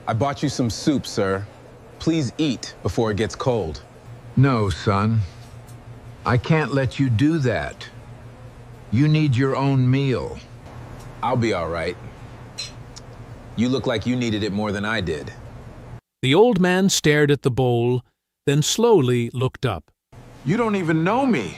I bought you some soup, sir. Please eat before it gets cold. No, son. I can't let you do that. You need your own meal. I'll be all right. You look like you needed it more than I did. The old man stared at the bowl, then slowly looked up. You don't even know me.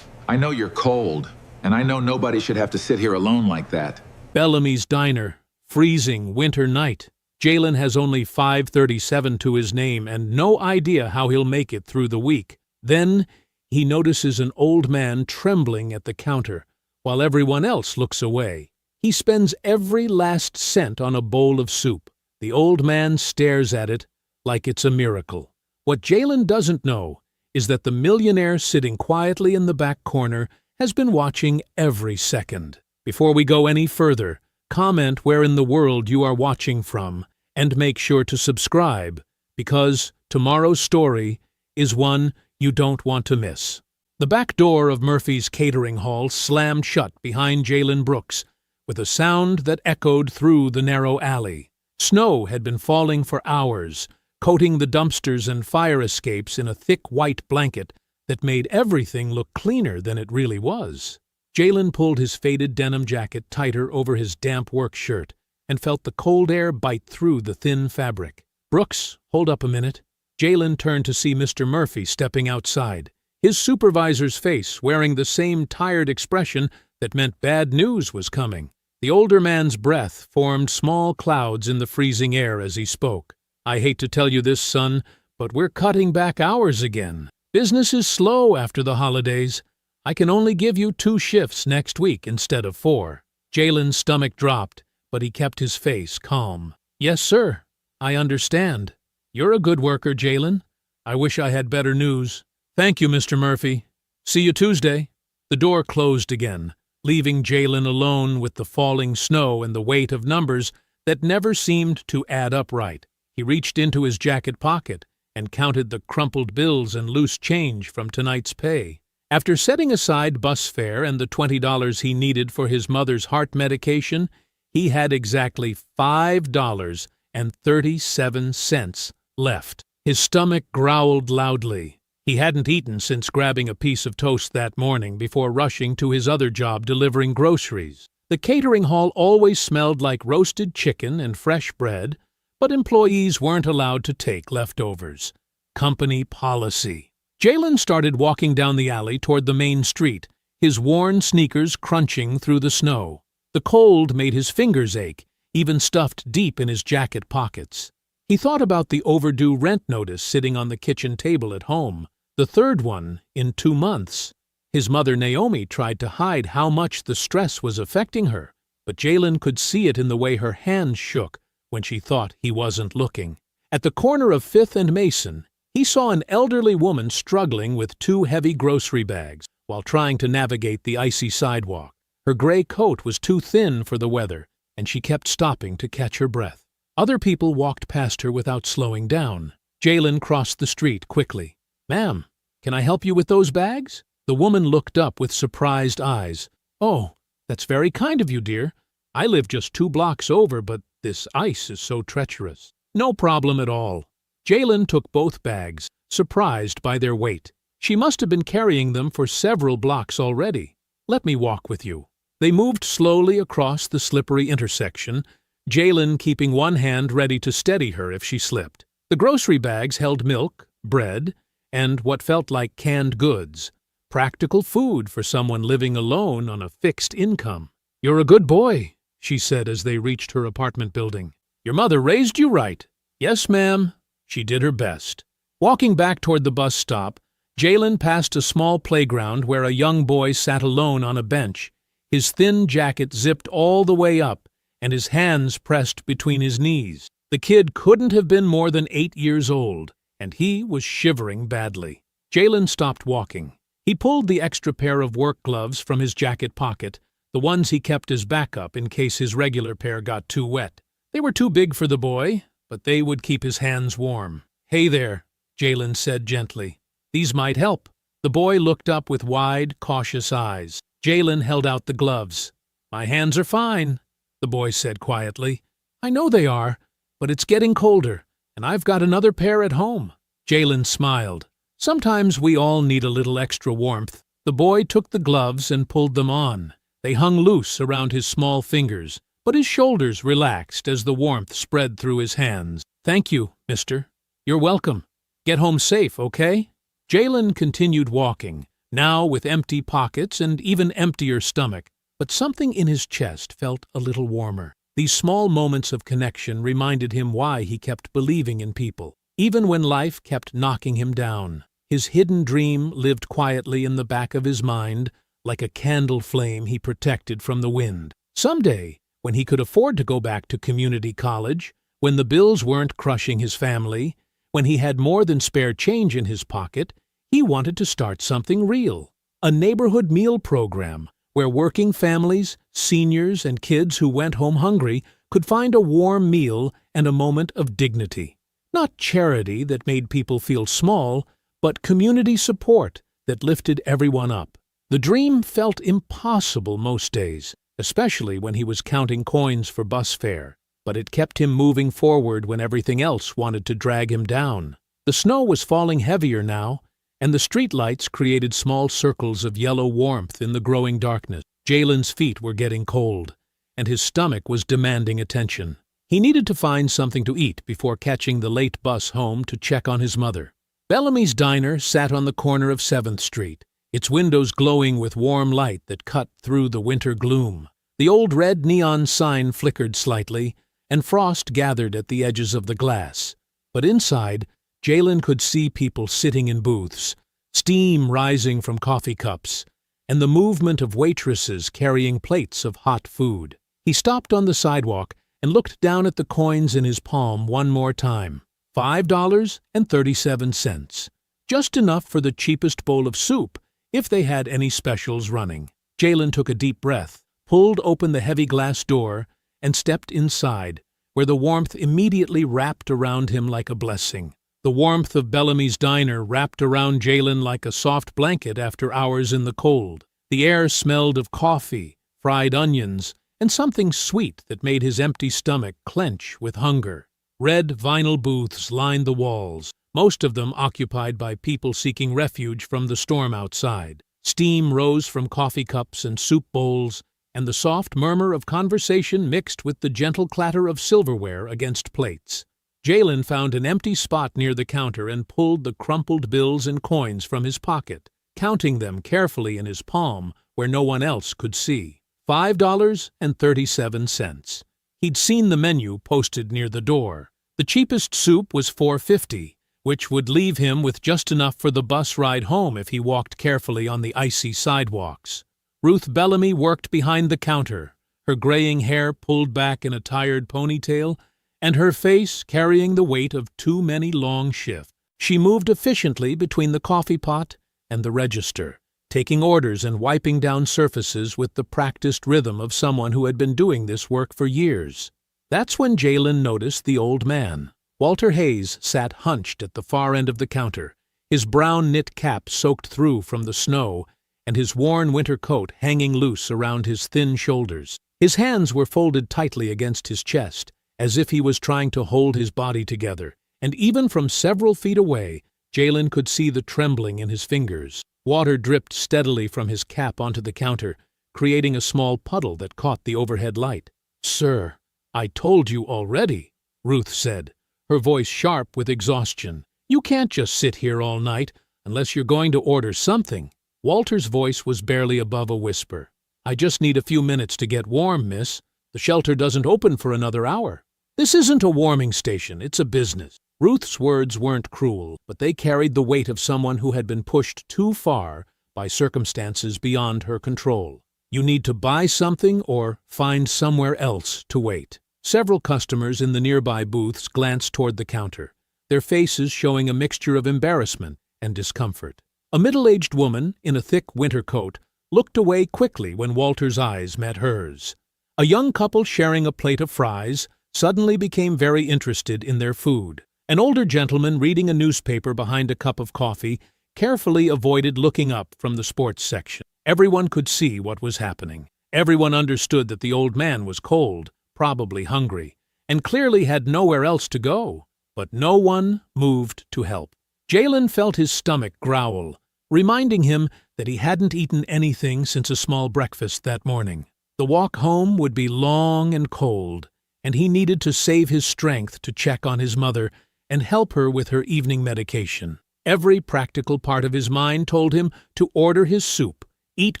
I know you're cold, and I know nobody should have to sit here alone like that. Bellamy's Diner, freezing winter night. Jalen has only 537 to his name and no idea how he'll make it through the week. Then he notices an old man trembling at the counter, while everyone else looks away. He spends every last cent on a bowl of soup. The old man stares at it like it's a miracle. What Jalen doesn't know is that the millionaire sitting quietly in the back corner has been watching every second. Before we go any further, comment where in the world you are watching from, and make sure to subscribe, because tomorrow's story is one you don't want to miss. The back door of Murphy's catering hall slammed shut behind Jalen Brooks, with a sound that echoed through the narrow alley. Snow had been falling for hours, coating the dumpsters and fire escapes in a thick white blanket that made everything look cleaner than it really was. Jalen pulled his faded denim jacket tighter over his damp work shirt and felt the cold air bite through the thin fabric. "Brooks, hold up a minute." Jalen turned to see Mr. Murphy stepping outside, his supervisor's face wearing the same tired expression that meant bad news was coming. The older man's breath formed small clouds in the freezing air as he spoke. "I hate to tell you this, son, but we're cutting back hours again. Business is slow after the holidays. I can only give you 2 shifts next week instead of 4. Jalen's stomach dropped, but he kept his face calm. "Yes, sir. I understand. You're a good worker, Jalen. I wish I had better news." "Thank you, Mr. Murphy. See you Tuesday." The door closed again, leaving Jalen alone with the falling snow and the weight of numbers that never seemed to add up right. He reached into his jacket pocket and counted the crumpled bills and loose change from tonight's pay. After setting aside bus fare and the $20 he needed for his mother's heart medication, he had exactly $5.37 left. His stomach growled loudly. He hadn't eaten since grabbing a piece of toast that morning before rushing to his other job delivering groceries. The catering hall always smelled like roasted chicken and fresh bread, but employees weren't allowed to take leftovers. Company policy. Jalen started walking down the alley toward the main street, his worn sneakers crunching through the snow. The cold made his fingers ache, even stuffed deep in his jacket pockets. He thought about the overdue rent notice sitting on the kitchen table at home, the 3rd one in 2 months. His mother Naomi tried to hide how much the stress was affecting her, but Jalen could see it in the way her hands shook when she thought he wasn't looking. At the corner of 5th and Mason, he saw an elderly woman struggling with 2 heavy grocery bags while trying to navigate the icy sidewalk. Her gray coat was too thin for the weather, and she kept stopping to catch her breath. Other people walked past her without slowing down. Jalen crossed the street quickly. "Ma'am, can I help you with those bags?" The woman looked up with surprised eyes. "Oh, that's very kind of you, dear. I live just 2 blocks over, but this ice is so treacherous." "No problem at all." Jalen took both bags, surprised by their weight. She must have been carrying them for several blocks already. "Let me walk with you." They moved slowly across the slippery intersection, Jalen keeping one hand ready to steady her if she slipped. The grocery bags held milk, bread, and what felt like canned goods. Practical food for someone living alone on a fixed income. "You're a good boy," she said as they reached her apartment building. "Your mother raised you right." "Yes, ma'am." She did her best. Walking back toward the bus stop, Jalen passed a small playground where a young boy sat alone on a bench, his thin jacket zipped all the way up and his hands pressed between his knees. The kid couldn't have been more than 8 years old, and he was shivering badly. Jalen stopped walking. He pulled the extra pair of work gloves from his jacket pocket, the ones he kept as backup in case his regular pair got too wet. They were too big for the boy, but they would keep his hands warm. "Hey there," Jalen said gently. "These might help." The boy looked up with wide, cautious eyes. Jalen held out the gloves. "My hands are fine," the boy said quietly. "I know they are, but it's getting colder, and I've got another pair at home." Jalen smiled. "Sometimes we all need a little extra warmth." The boy took the gloves and pulled them on. They hung loose around his small fingers, but his shoulders relaxed as the warmth spread through his hands. "Thank you, mister. You're welcome. Get home safe, okay?" Jalen continued walking, now with empty pockets and even emptier stomach, but something in his chest felt a little warmer. These small moments of connection reminded him why he kept believing in people, even when life kept knocking him down. His hidden dream lived quietly in the back of his mind, like a candle flame he protected from the wind. Someday, when he could afford to go back to community college, when the bills weren't crushing his family, when he had more than spare change in his pocket, he wanted to start something real. A neighborhood meal program where working families, seniors, and kids who went home hungry could find a warm meal and a moment of dignity. Not charity that made people feel small, but community support that lifted everyone up. The dream felt impossible most days, especially when he was counting coins for bus fare, but it kept him moving forward when everything else wanted to drag him down. The snow was falling heavier now, and the streetlights created small circles of yellow warmth in the growing darkness. Jalen's feet were getting cold, and his stomach was demanding attention. He needed to find something to eat before catching the late bus home to check on his mother. Bellamy's Diner sat on the corner of 7th Street, its windows glowing with warm light that cut through the winter gloom. The old red neon sign flickered slightly, and frost gathered at the edges of the glass. But inside, Jalen could see people sitting in booths, steam rising from coffee cups, and the movement of waitresses carrying plates of hot food. He stopped on the sidewalk and looked down at the coins in his palm one more time. $5.37. Just enough for the cheapest bowl of soup, if they had any specials running. Jalen took a deep breath, pulled open the heavy glass door, and stepped inside, where the warmth immediately wrapped around him like a blessing. The warmth of Bellamy's Diner wrapped around Jalen like a soft blanket after hours in the cold. The air smelled of coffee, fried onions, and something sweet that made his empty stomach clench with hunger. Red vinyl booths lined the walls, most of them occupied by people seeking refuge from the storm outside. Steam rose from coffee cups and soup bowls, and the soft murmur of conversation mixed with the gentle clatter of silverware against plates. Jalen found an empty spot near the counter and pulled the crumpled bills and coins from his pocket, counting them carefully in his palm where no one else could see. $5.37. He'd seen the menu posted near the door. The cheapest soup was $4.50, which would leave him with just enough for the bus ride home if he walked carefully on the icy sidewalks. Ruth Bellamy worked behind the counter, her graying hair pulled back in a tired ponytail, and her face carrying the weight of too many long shifts. She moved efficiently between the coffee pot and the register, taking orders and wiping down surfaces with the practiced rhythm of someone who had been doing this work for years. That's when Jalen noticed the old man. Walter Hayes sat hunched at the far end of the counter, his brown knit cap soaked through from the snow, and his worn winter coat hanging loose around his thin shoulders. His hands were folded tightly against his chest, as if he was trying to hold his body together, and even from several feet away, Jalen could see the trembling in his fingers. Water dripped steadily from his cap onto the counter, creating a small puddle that caught the overhead light. "Sir, I told you already," Ruth said, her voice sharp with exhaustion. "You can't just sit here all night unless you're going to order something." Walter's voice was barely above a whisper. "I just need a few minutes to get warm, miss. The shelter doesn't open for another hour." "This isn't a warming station, it's a business." Ruth's words weren't cruel, but they carried the weight of someone who had been pushed too far by circumstances beyond her control. "You need to buy something or find somewhere else to wait." Several customers in the nearby booths glanced toward the counter, their faces showing a mixture of embarrassment and discomfort. A middle-aged woman in a thick winter coat looked away quickly when Walter's eyes met hers. A young couple sharing a plate of fries suddenly became very interested in their food. An older gentleman reading a newspaper behind a cup of coffee carefully avoided looking up from the sports section. Everyone could see what was happening. Everyone understood that the old man was cold, probably hungry, and clearly had nowhere else to go. But no one moved to help. Jalen felt his stomach growl, reminding him that he hadn't eaten anything since a small breakfast that morning. The walk home would be long and cold, and he needed to save his strength to check on his mother and help her with her evening medication. Every practical part of his mind told him to order his soup, eat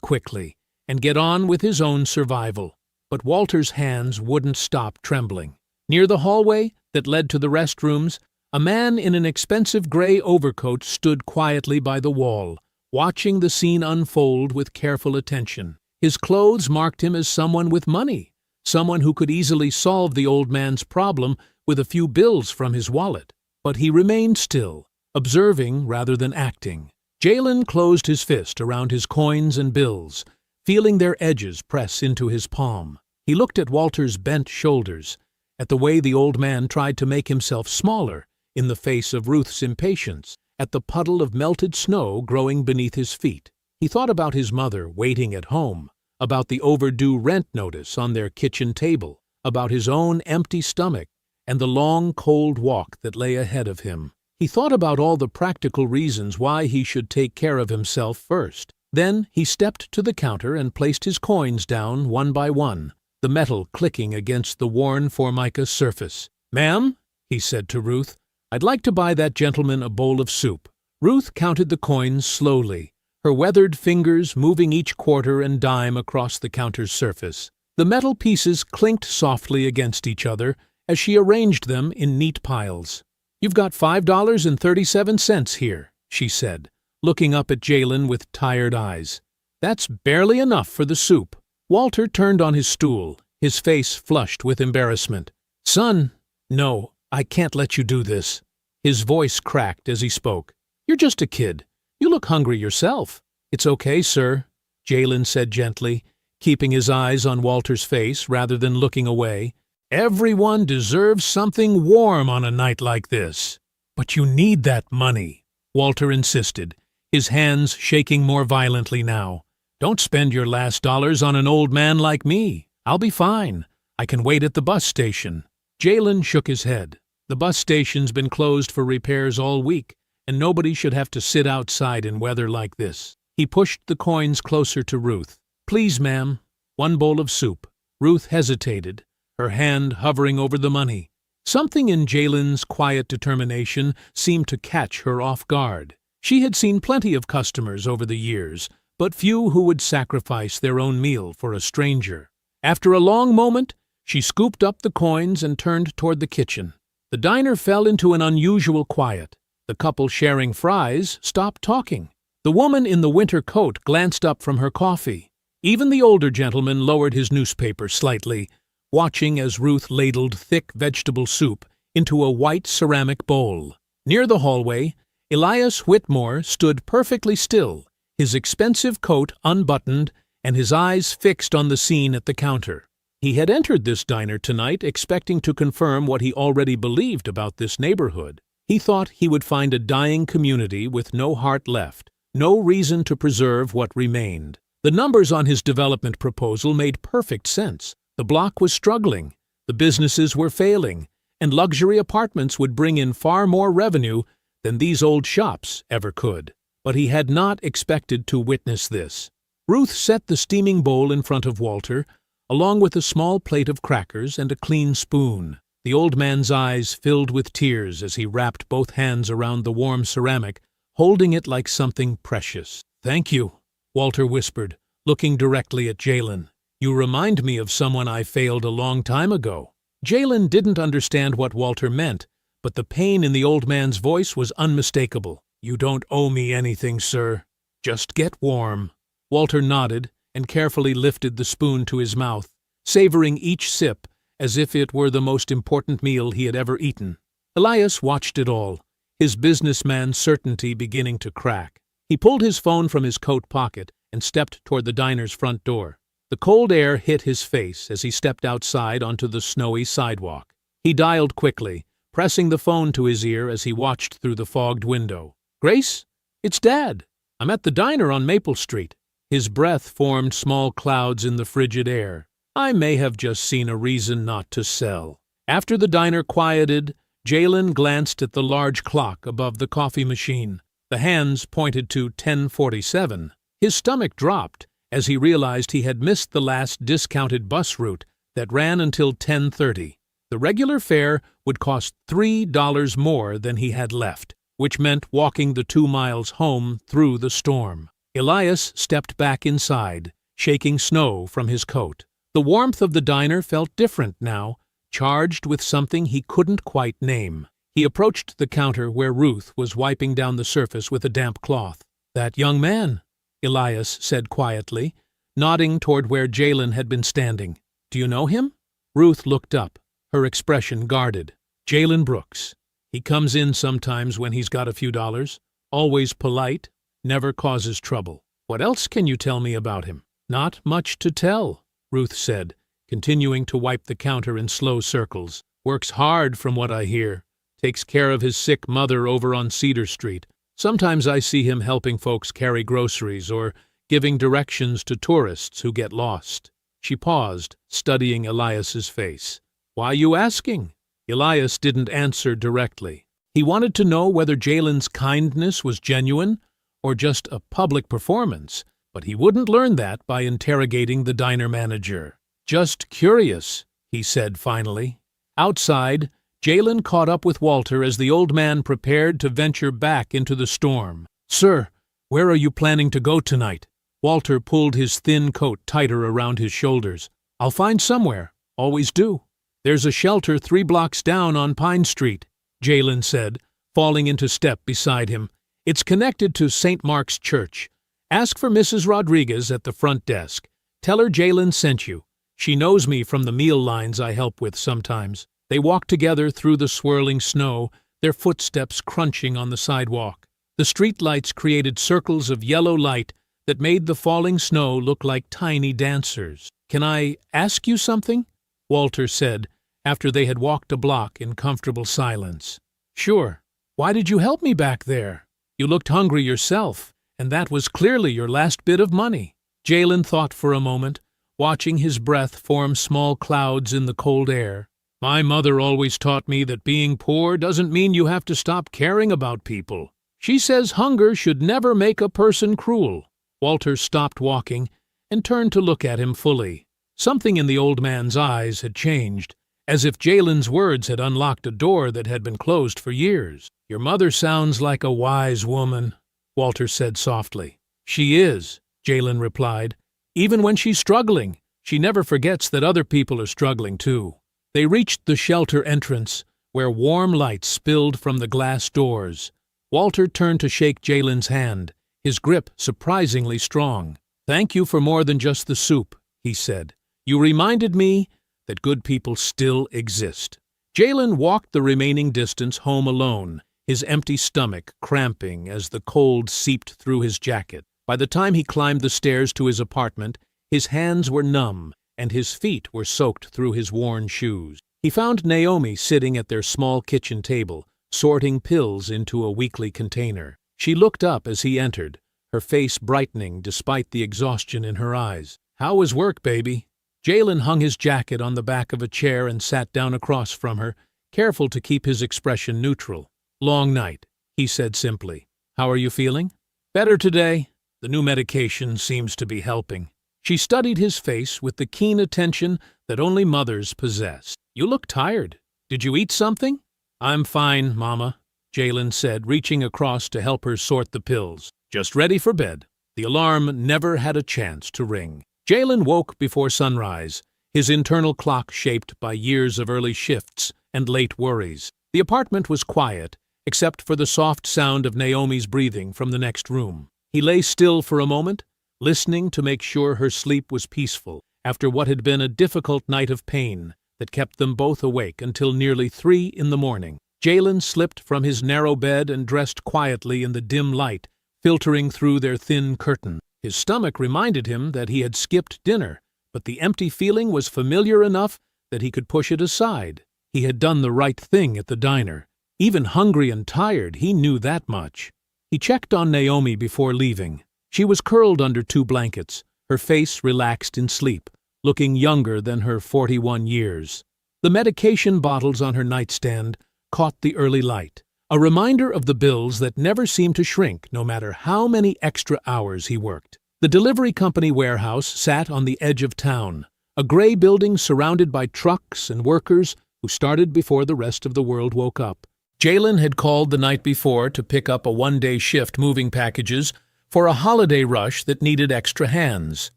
quickly, and get on with his own survival. But Walter's hands wouldn't stop trembling. Near the hallway that led to the restrooms, a man in an expensive gray overcoat stood quietly by the wall, watching the scene unfold with careful attention. His clothes marked him as someone with money, someone who could easily solve the old man's problem with a few bills from his wallet. But he remained still, observing rather than acting. Jalen closed his fist around his coins and bills, feeling their edges press into his palm. He looked at Walter's bent shoulders, at the way the old man tried to make himself smaller in the face of Ruth's impatience, at the puddle of melted snow growing beneath his feet. He thought about his mother waiting at home, about the overdue rent notice on their kitchen table, about his own empty stomach, and the long, cold walk that lay ahead of him. He thought about all the practical reasons why he should take care of himself first. Then he stepped to the counter and placed his coins down one by one, the metal clicking against the worn formica surface. "Ma'am," he said to Ruth, "I'd like to buy that gentleman a bowl of soup." Ruth counted the coins slowly, her weathered fingers moving each quarter and dime across the counter's surface. The metal pieces clinked softly against each other as she arranged them in neat piles. "You've got $5.37 here," she said, looking up at Jalen with tired eyes. "That's barely enough for the soup." Walter turned on his stool, his face flushed with embarrassment. "Son, no, I can't let you do this." His voice cracked as he spoke. "You're just a kid. You look hungry yourself." "It's okay, sir," Jalen said gently, keeping his eyes on Walter's face rather than looking away. "Everyone deserves something warm on a night like this." "But you need that money," Walter insisted, his hands shaking more violently now. "Don't spend your last dollars on an old man like me. I'll be fine. I can wait at the bus station." Jalen shook his head. "The bus station's been closed for repairs all week, and nobody should have to sit outside in weather like this." He pushed the coins closer to Ruth. "Please, ma'am, one bowl of soup." Ruth hesitated, her hand hovering over the money. Something in Jalen's quiet determination seemed to catch her off guard. She had seen plenty of customers over the years, but few who would sacrifice their own meal for a stranger. After a long moment, she scooped up the coins and turned toward the kitchen. The diner fell into an unusual quiet. The couple sharing fries stopped talking. The woman in the winter coat glanced up from her coffee. Even the older gentleman lowered his newspaper slightly, watching as Ruth ladled thick vegetable soup into a white ceramic bowl. Near the hallway, Elias Whitmore stood perfectly still, his expensive coat unbuttoned and his eyes fixed on the scene at the counter. He had entered this diner tonight expecting to confirm what he already believed about this neighborhood. He thought he would find a dying community with no heart left, no reason to preserve what remained. The numbers on his development proposal made perfect sense. The block was struggling, the businesses were failing, and luxury apartments would bring in far more revenue than these old shops ever could. But he had not expected to witness this. Ruth set the steaming bowl in front of Walter, along with a small plate of crackers and a clean spoon. The old man's eyes filled with tears as he wrapped both hands around the warm ceramic, holding it like something precious. "Thank you," Walter whispered, looking directly at Jalen. "You remind me of someone I failed a long time ago." Jalen didn't understand what Walter meant, but the pain in the old man's voice was unmistakable. "You don't owe me anything, sir. Just get warm." Walter nodded and carefully lifted the spoon to his mouth, savoring each sip as if it were the most important meal he had ever eaten. Elias watched it all, his businessman certainty beginning to crack. He pulled his phone from his coat pocket and stepped toward the diner's front door. The cold air hit his face as he stepped outside onto the snowy sidewalk. He dialed quickly, pressing the phone to his ear as he watched through the fogged window. "Grace? It's Dad. I'm at the diner on Maple Street." His breath formed small clouds in the frigid air. "I may have just seen a reason not to sell." After the diner quieted, Jalen glanced at the large clock above the coffee machine. The hands pointed to 10:47. His stomach dropped as he realized he had missed the last discounted bus route that ran until 10:30. The regular fare would cost $3 more than he had left, which meant walking the 2 miles home through the storm. Elias stepped back inside, shaking snow from his coat. The warmth of the diner felt different now, charged with something he couldn't quite name. He approached the counter where Ruth was wiping down the surface with a damp cloth. "That young man," Elias said quietly, nodding toward where Jalen had been standing. "Do you know him?" Ruth looked up, her expression guarded. "Jalen Brooks. He comes in sometimes when he's got a few dollars. Always polite, never causes trouble. What else can you tell me about him?" "Not much to tell," Ruth said, continuing to wipe the counter in slow circles. "Works hard from what I hear. Takes care of his sick mother over on Cedar Street. Sometimes I see him helping folks carry groceries or giving directions to tourists who get lost." She paused, studying Elias's face. "Why you asking?" Elias didn't answer directly. He wanted to know whether Jalen's kindness was genuine or just a public performance, but he wouldn't learn that by interrogating the diner manager. "Just curious," he said finally. Outside, Jalen caught up with Walter as the old man prepared to venture back into the storm. "Sir, where are you planning to go tonight?" Walter pulled his thin coat tighter around his shoulders. "I'll find somewhere. Always do." "There's a shelter 3 blocks down on Pine Street," Jalen said, falling into step beside him. "It's connected to St. Mark's Church. Ask for Mrs. Rodriguez at the front desk. Tell her Jalen sent you. She knows me from the meal lines I help with sometimes." They walked together through the swirling snow, their footsteps crunching on the sidewalk. The streetlights created circles of yellow light that made the falling snow look like tiny dancers. "Can I ask you something?" Walter said, after they had walked a block in comfortable silence. "Sure. Why did you help me back there? You looked hungry yourself, and that was clearly your last bit of money." Jalen thought for a moment, watching his breath form small clouds in the cold air. "My mother always taught me that being poor doesn't mean you have to stop caring about people. She says hunger should never make a person cruel." Walter stopped walking and turned to look at him fully. Something in the old man's eyes had changed, as if Jalen's words had unlocked a door that had been closed for years. "Your mother sounds like a wise woman," Walter said softly. "She is," Jalen replied. "Even when she's struggling, she never forgets that other people are struggling too." They reached the shelter entrance, where warm light spilled from the glass doors. Walter turned to shake Jalen's hand, his grip surprisingly strong. "Thank you for more than just the soup," he said. "You reminded me that good people still exist." Jalen walked the remaining distance home alone, his empty stomach cramping as the cold seeped through his jacket. By the time he climbed the stairs to his apartment, his hands were numb and his feet were soaked through his worn shoes. He found Naomi sitting at their small kitchen table, sorting pills into a weekly container. She looked up as he entered, her face brightening despite the exhaustion in her eyes. "How was work, baby?" Jalen hung his jacket on the back of a chair and sat down across from her, careful to keep his expression neutral. "Long night," he said simply. "How are you feeling?" "Better today. The new medication seems to be helping." She studied his face with the keen attention that only mothers possess. "You look tired. Did you eat something?" "I'm fine, Mama," Jalen said, reaching across to help her sort the pills. "Just ready for bed." The alarm never had a chance to ring. Jalen woke before sunrise, his internal clock shaped by years of early shifts and late worries. The apartment was quiet, except for the soft sound of Naomi's breathing from the next room. He lay still for a moment, listening to make sure her sleep was peaceful after what had been a difficult night of pain that kept them both awake until nearly 3 in the morning. Jalen slipped from his narrow bed and dressed quietly in the dim light filtering through their thin curtain. His stomach reminded him that he had skipped dinner, but the empty feeling was familiar enough that he could push it aside. He had done the right thing at the diner. Even hungry and tired, he knew that much. He checked on Naomi before leaving. She was curled under 2 blankets, her face relaxed in sleep, looking younger than her 41 years. The medication bottles on her nightstand caught the early light, a reminder of the bills that never seemed to shrink no matter how many extra hours he worked. The delivery company warehouse sat on the edge of town, a gray building surrounded by trucks and workers who started before the rest of the world woke up. Jalen had called the night before to pick up a one-day shift moving packages for a holiday rush that needed extra hands.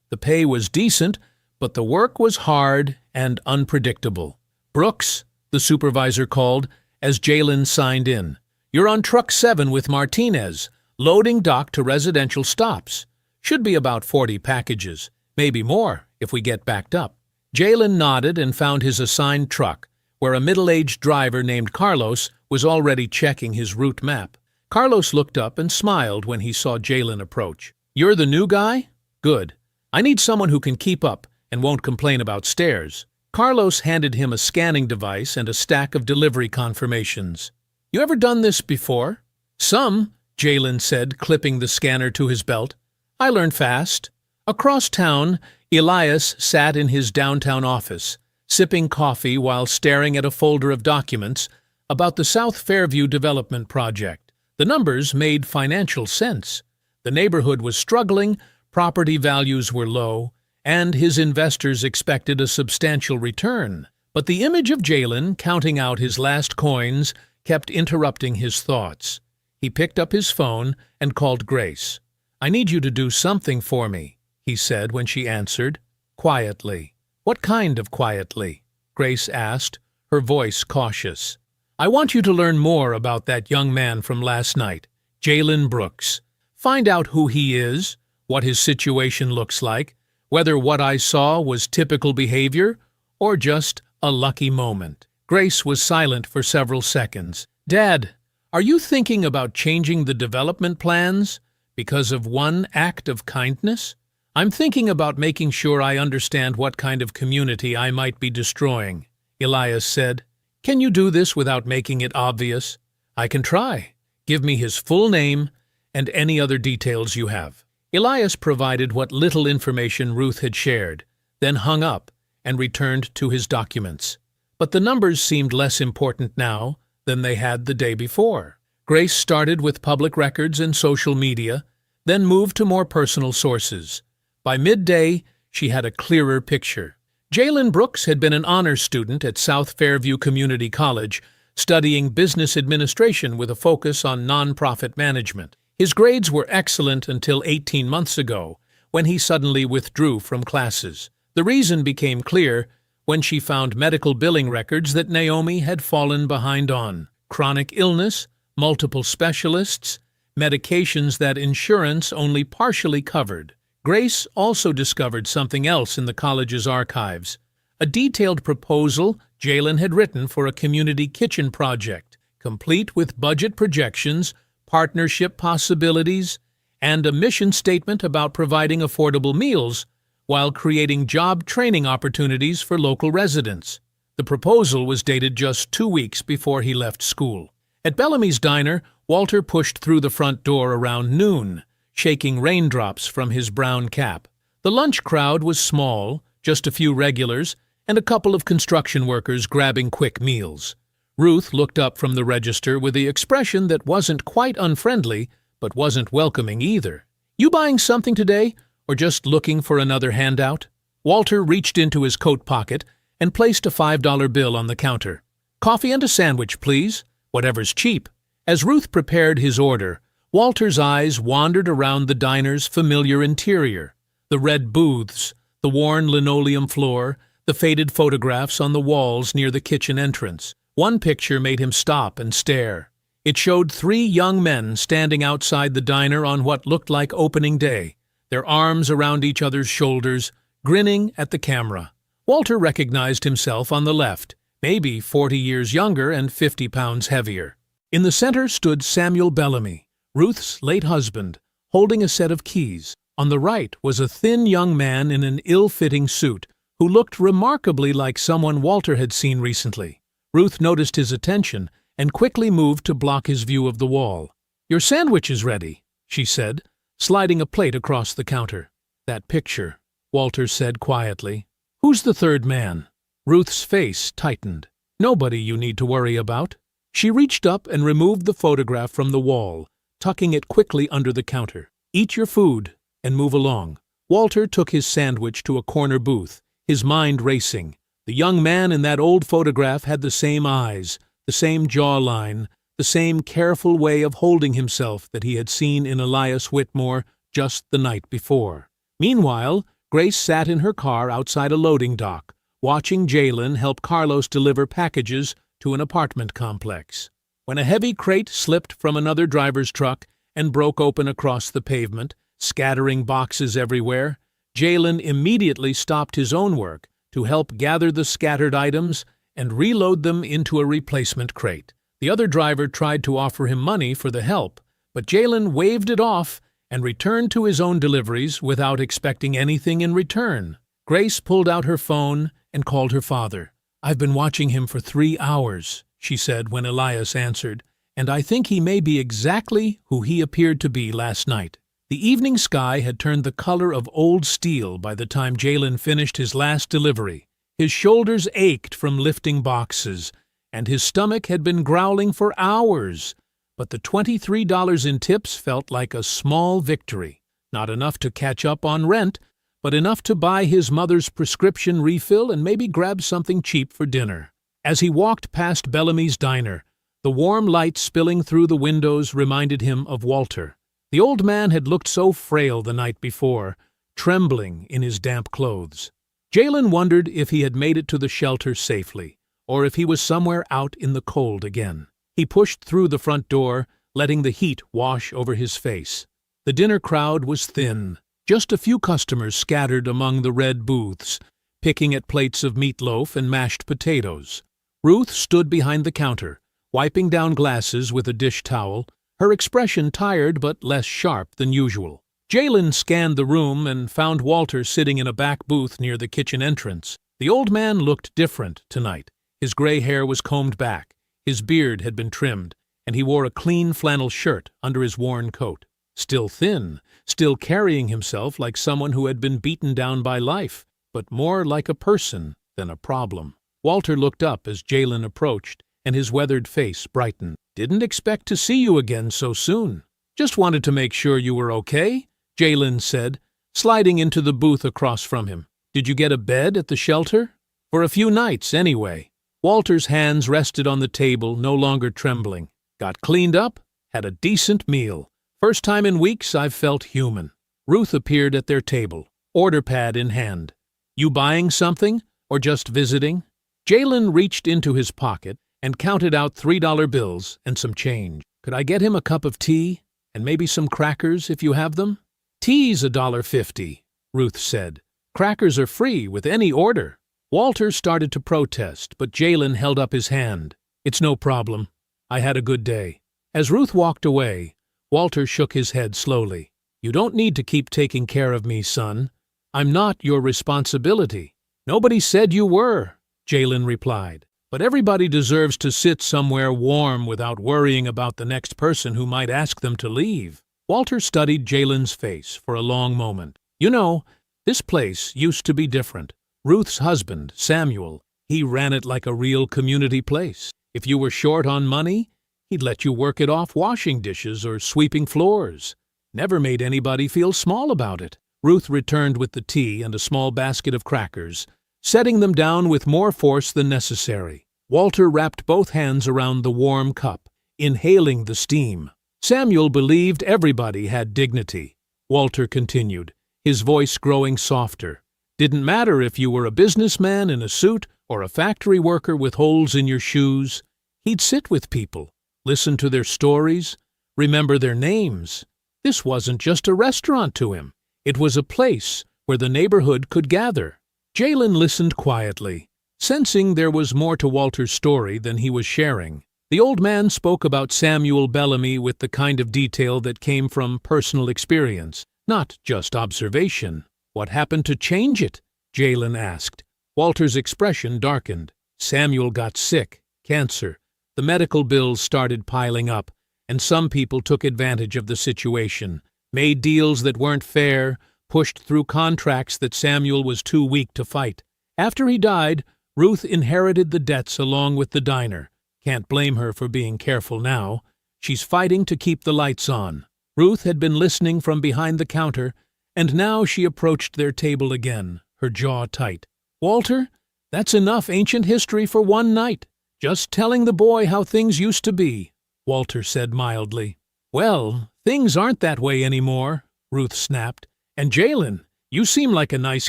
The pay was decent, but the work was hard and unpredictable. "Brooks," the supervisor called as Jalen signed in. "You're on truck 7 with Martinez, loading dock to residential stops. Should be about 40 packages, maybe more if we get backed up." Jalen nodded and found his assigned truck, where a middle-aged driver named Carlos was already checking his route map. Carlos looked up and smiled when he saw Jalen approach. "You're the new guy? Good. I need someone who can keep up and won't complain about stairs." Carlos handed him a scanning device and a stack of delivery confirmations. "You ever done this before?" "Some," Jalen said, clipping the scanner to his belt. "I learned fast." Across town, Elias sat in his downtown office, sipping coffee while staring at a folder of documents about the South Fairview development project. The numbers made financial sense. The neighborhood was struggling, property values were low, and his investors expected a substantial return. But the image of Jalen counting out his last coins kept interrupting his thoughts. He picked up his phone and called Grace. "I need you to do something for me," he said when she answered, quietly. "What kind of quietly?" Grace asked, her voice cautious. "I want you to learn more about that young man from last night, Jalen Brooks. Find out who he is, what his situation looks like, whether what I saw was typical behavior or just a lucky moment." Grace was silent for several seconds. "Dad, are you thinking about changing the development plans because of one act of kindness?" "I'm thinking about making sure I understand what kind of community I might be destroying," Elias said. "Can you do this without making it obvious?" "I can try. Give me his full name and any other details you have." Elias provided what little information Ruth had shared, then hung up and returned to his documents. But the numbers seemed less important now than they had the day before. Grace started with public records and social media, then moved to more personal sources. By midday, she had a clearer picture. Jalen Brooks had been an honors student at South Fairview Community College, studying business administration with a focus on nonprofit management. His grades were excellent until 18 months ago, when he suddenly withdrew from classes. The reason became clear when she found medical billing records that Naomi had fallen behind on: chronic illness, multiple specialists, medications that insurance only partially covered. Grace also discovered something else in the college's archives: a detailed proposal Jalen had written for a community kitchen project, complete with budget projections, partnership possibilities, and a mission statement about providing affordable meals while creating job training opportunities for local residents. The proposal was dated just 2 weeks before he left school. At Bellamy's Diner, Walter pushed through the front door around noon, shaking raindrops from his brown cap. The lunch crowd was small, just a few regulars, and a couple of construction workers grabbing quick meals. Ruth looked up from the register with the expression that wasn't quite unfriendly, but wasn't welcoming either. "You buying something today, or just looking for another handout?" Walter reached into his coat pocket and placed a $5 bill on the counter. "Coffee and a sandwich, please. Whatever's cheap." As Ruth prepared his order, Walter's eyes wandered around the diner's familiar interior. The red booths, the worn linoleum floor, the faded photographs on the walls near the kitchen entrance. One picture made him stop and stare. It showed 3 young men standing outside the diner on what looked like opening day, their arms around each other's shoulders, grinning at the camera. Walter recognized himself on the left, maybe 40 years younger and 50 pounds heavier. In the center stood Samuel Bellamy, Ruth's late husband, holding a set of keys. On the right was a thin young man in an ill-fitting suit who looked remarkably like someone Walter had seen recently. Ruth noticed his attention and quickly moved to block his view of the wall. "Your sandwich is ready," she said, sliding a plate across the counter. "That picture," Walter said quietly. "Who's the third man?" Ruth's face tightened. "Nobody you need to worry about." She reached up and removed the photograph from the wall, tucking it quickly under the counter. "Eat your food and move along." Walter took his sandwich to a corner booth, his mind racing. The young man in that old photograph had the same eyes, the same jawline, the same careful way of holding himself that he had seen in Elias Whitmore just the night before. Meanwhile, Grace sat in her car outside a loading dock, watching Jalen help Carlos deliver packages to an apartment complex. When a heavy crate slipped from another driver's truck and broke open across the pavement, scattering boxes everywhere, Jalen immediately stopped his own work to help gather the scattered items and reload them into a replacement crate. The other driver tried to offer him money for the help, but Jalen waved it off and returned to his own deliveries without expecting anything in return. Grace pulled out her phone and called her father. "I've been watching him for 3 hours," she said when Elias answered, "and I think he may be exactly who he appeared to be last night." The evening sky had turned the color of old steel by the time Jalen finished his last delivery. His shoulders ached from lifting boxes, and his stomach had been growling for hours. But the $23 in tips felt like a small victory. Not enough to catch up on rent, but enough to buy his mother's prescription refill and maybe grab something cheap for dinner. As he walked past Bellamy's diner, the warm light spilling through the windows reminded him of Walter. The old man had looked so frail the night before, trembling in his damp clothes. Jalen wondered if he had made it to the shelter safely, or if he was somewhere out in the cold again. He pushed through the front door, letting the heat wash over his face. The dinner crowd was thin, just a few customers scattered among the red booths, picking at plates of meatloaf and mashed potatoes. Ruth stood behind the counter, wiping down glasses with a dish towel, her expression tired but less sharp than usual. Jalen scanned the room and found Walter sitting in a back booth near the kitchen entrance. The old man looked different tonight. His gray hair was combed back, his beard had been trimmed, and he wore a clean flannel shirt under his worn coat. Still thin, still carrying himself like someone who had been beaten down by life, but more like a person than a problem. Walter looked up as Jalen approached, and his weathered face brightened. "Didn't expect to see you again so soon. Just wanted to make sure you were okay," Jalen said, sliding into the booth across from him. "Did you get a bed at the shelter?" "For a few nights, anyway." Walter's hands rested on the table, no longer trembling. "Got cleaned up, had a decent meal. First time in weeks I've felt human." Ruth appeared at their table, order pad in hand. "You buying something, or just visiting?" Jalen reached into his pocket and counted out $3 bills and some change. "Could I get him a cup of tea? And maybe some crackers if you have them?" "Tea's $1.50, Ruth said. "Crackers are free with any order." Walter started to protest, but Jalen held up his hand. "It's no problem. I had a good day." As Ruth walked away, Walter shook his head slowly. "You don't need to keep taking care of me, son. I'm not your responsibility." "Nobody said you were," Jalen replied. "But everybody deserves to sit somewhere warm without worrying about the next person who might ask them to leave." Walter studied Jalen's face for a long moment. "You know, this place used to be different. Ruth's husband, Samuel, he ran it like a real community place. If you were short on money, he'd let you work it off washing dishes or sweeping floors. Never made anybody feel small about it." Ruth returned with the tea and a small basket of crackers, setting them down with more force than necessary. Walter wrapped both hands around the warm cup, inhaling the steam. "Samuel believed everybody had dignity," Walter continued, his voice growing softer. "Didn't matter if you were a businessman in a suit or a factory worker with holes in your shoes. He'd sit with people, listen to their stories, remember their names. This wasn't just a restaurant to him. It was a place where the neighborhood could gather." Jalen listened quietly, sensing there was more to Walter's story than he was sharing. The old man spoke about Samuel Bellamy with the kind of detail that came from personal experience, not just observation. "What happened to change it?" Jalen asked. Walter's expression darkened. "Samuel got sick, cancer. The medical bills started piling up, and some people took advantage of the situation, made deals that weren't fair, pushed through contracts that Samuel was too weak to fight. After he died, Ruth inherited the debts along with the diner. Can't blame her for being careful now. She's fighting to keep the lights on. Ruth had been listening from behind the counter, and now she approached their table again, her jaw tight. "Walter, that's enough ancient history for one night. Just telling the boy how things used to be," Walter said mildly. "Well, things aren't that way anymore," Ruth snapped. "And Jalen, you seem like a nice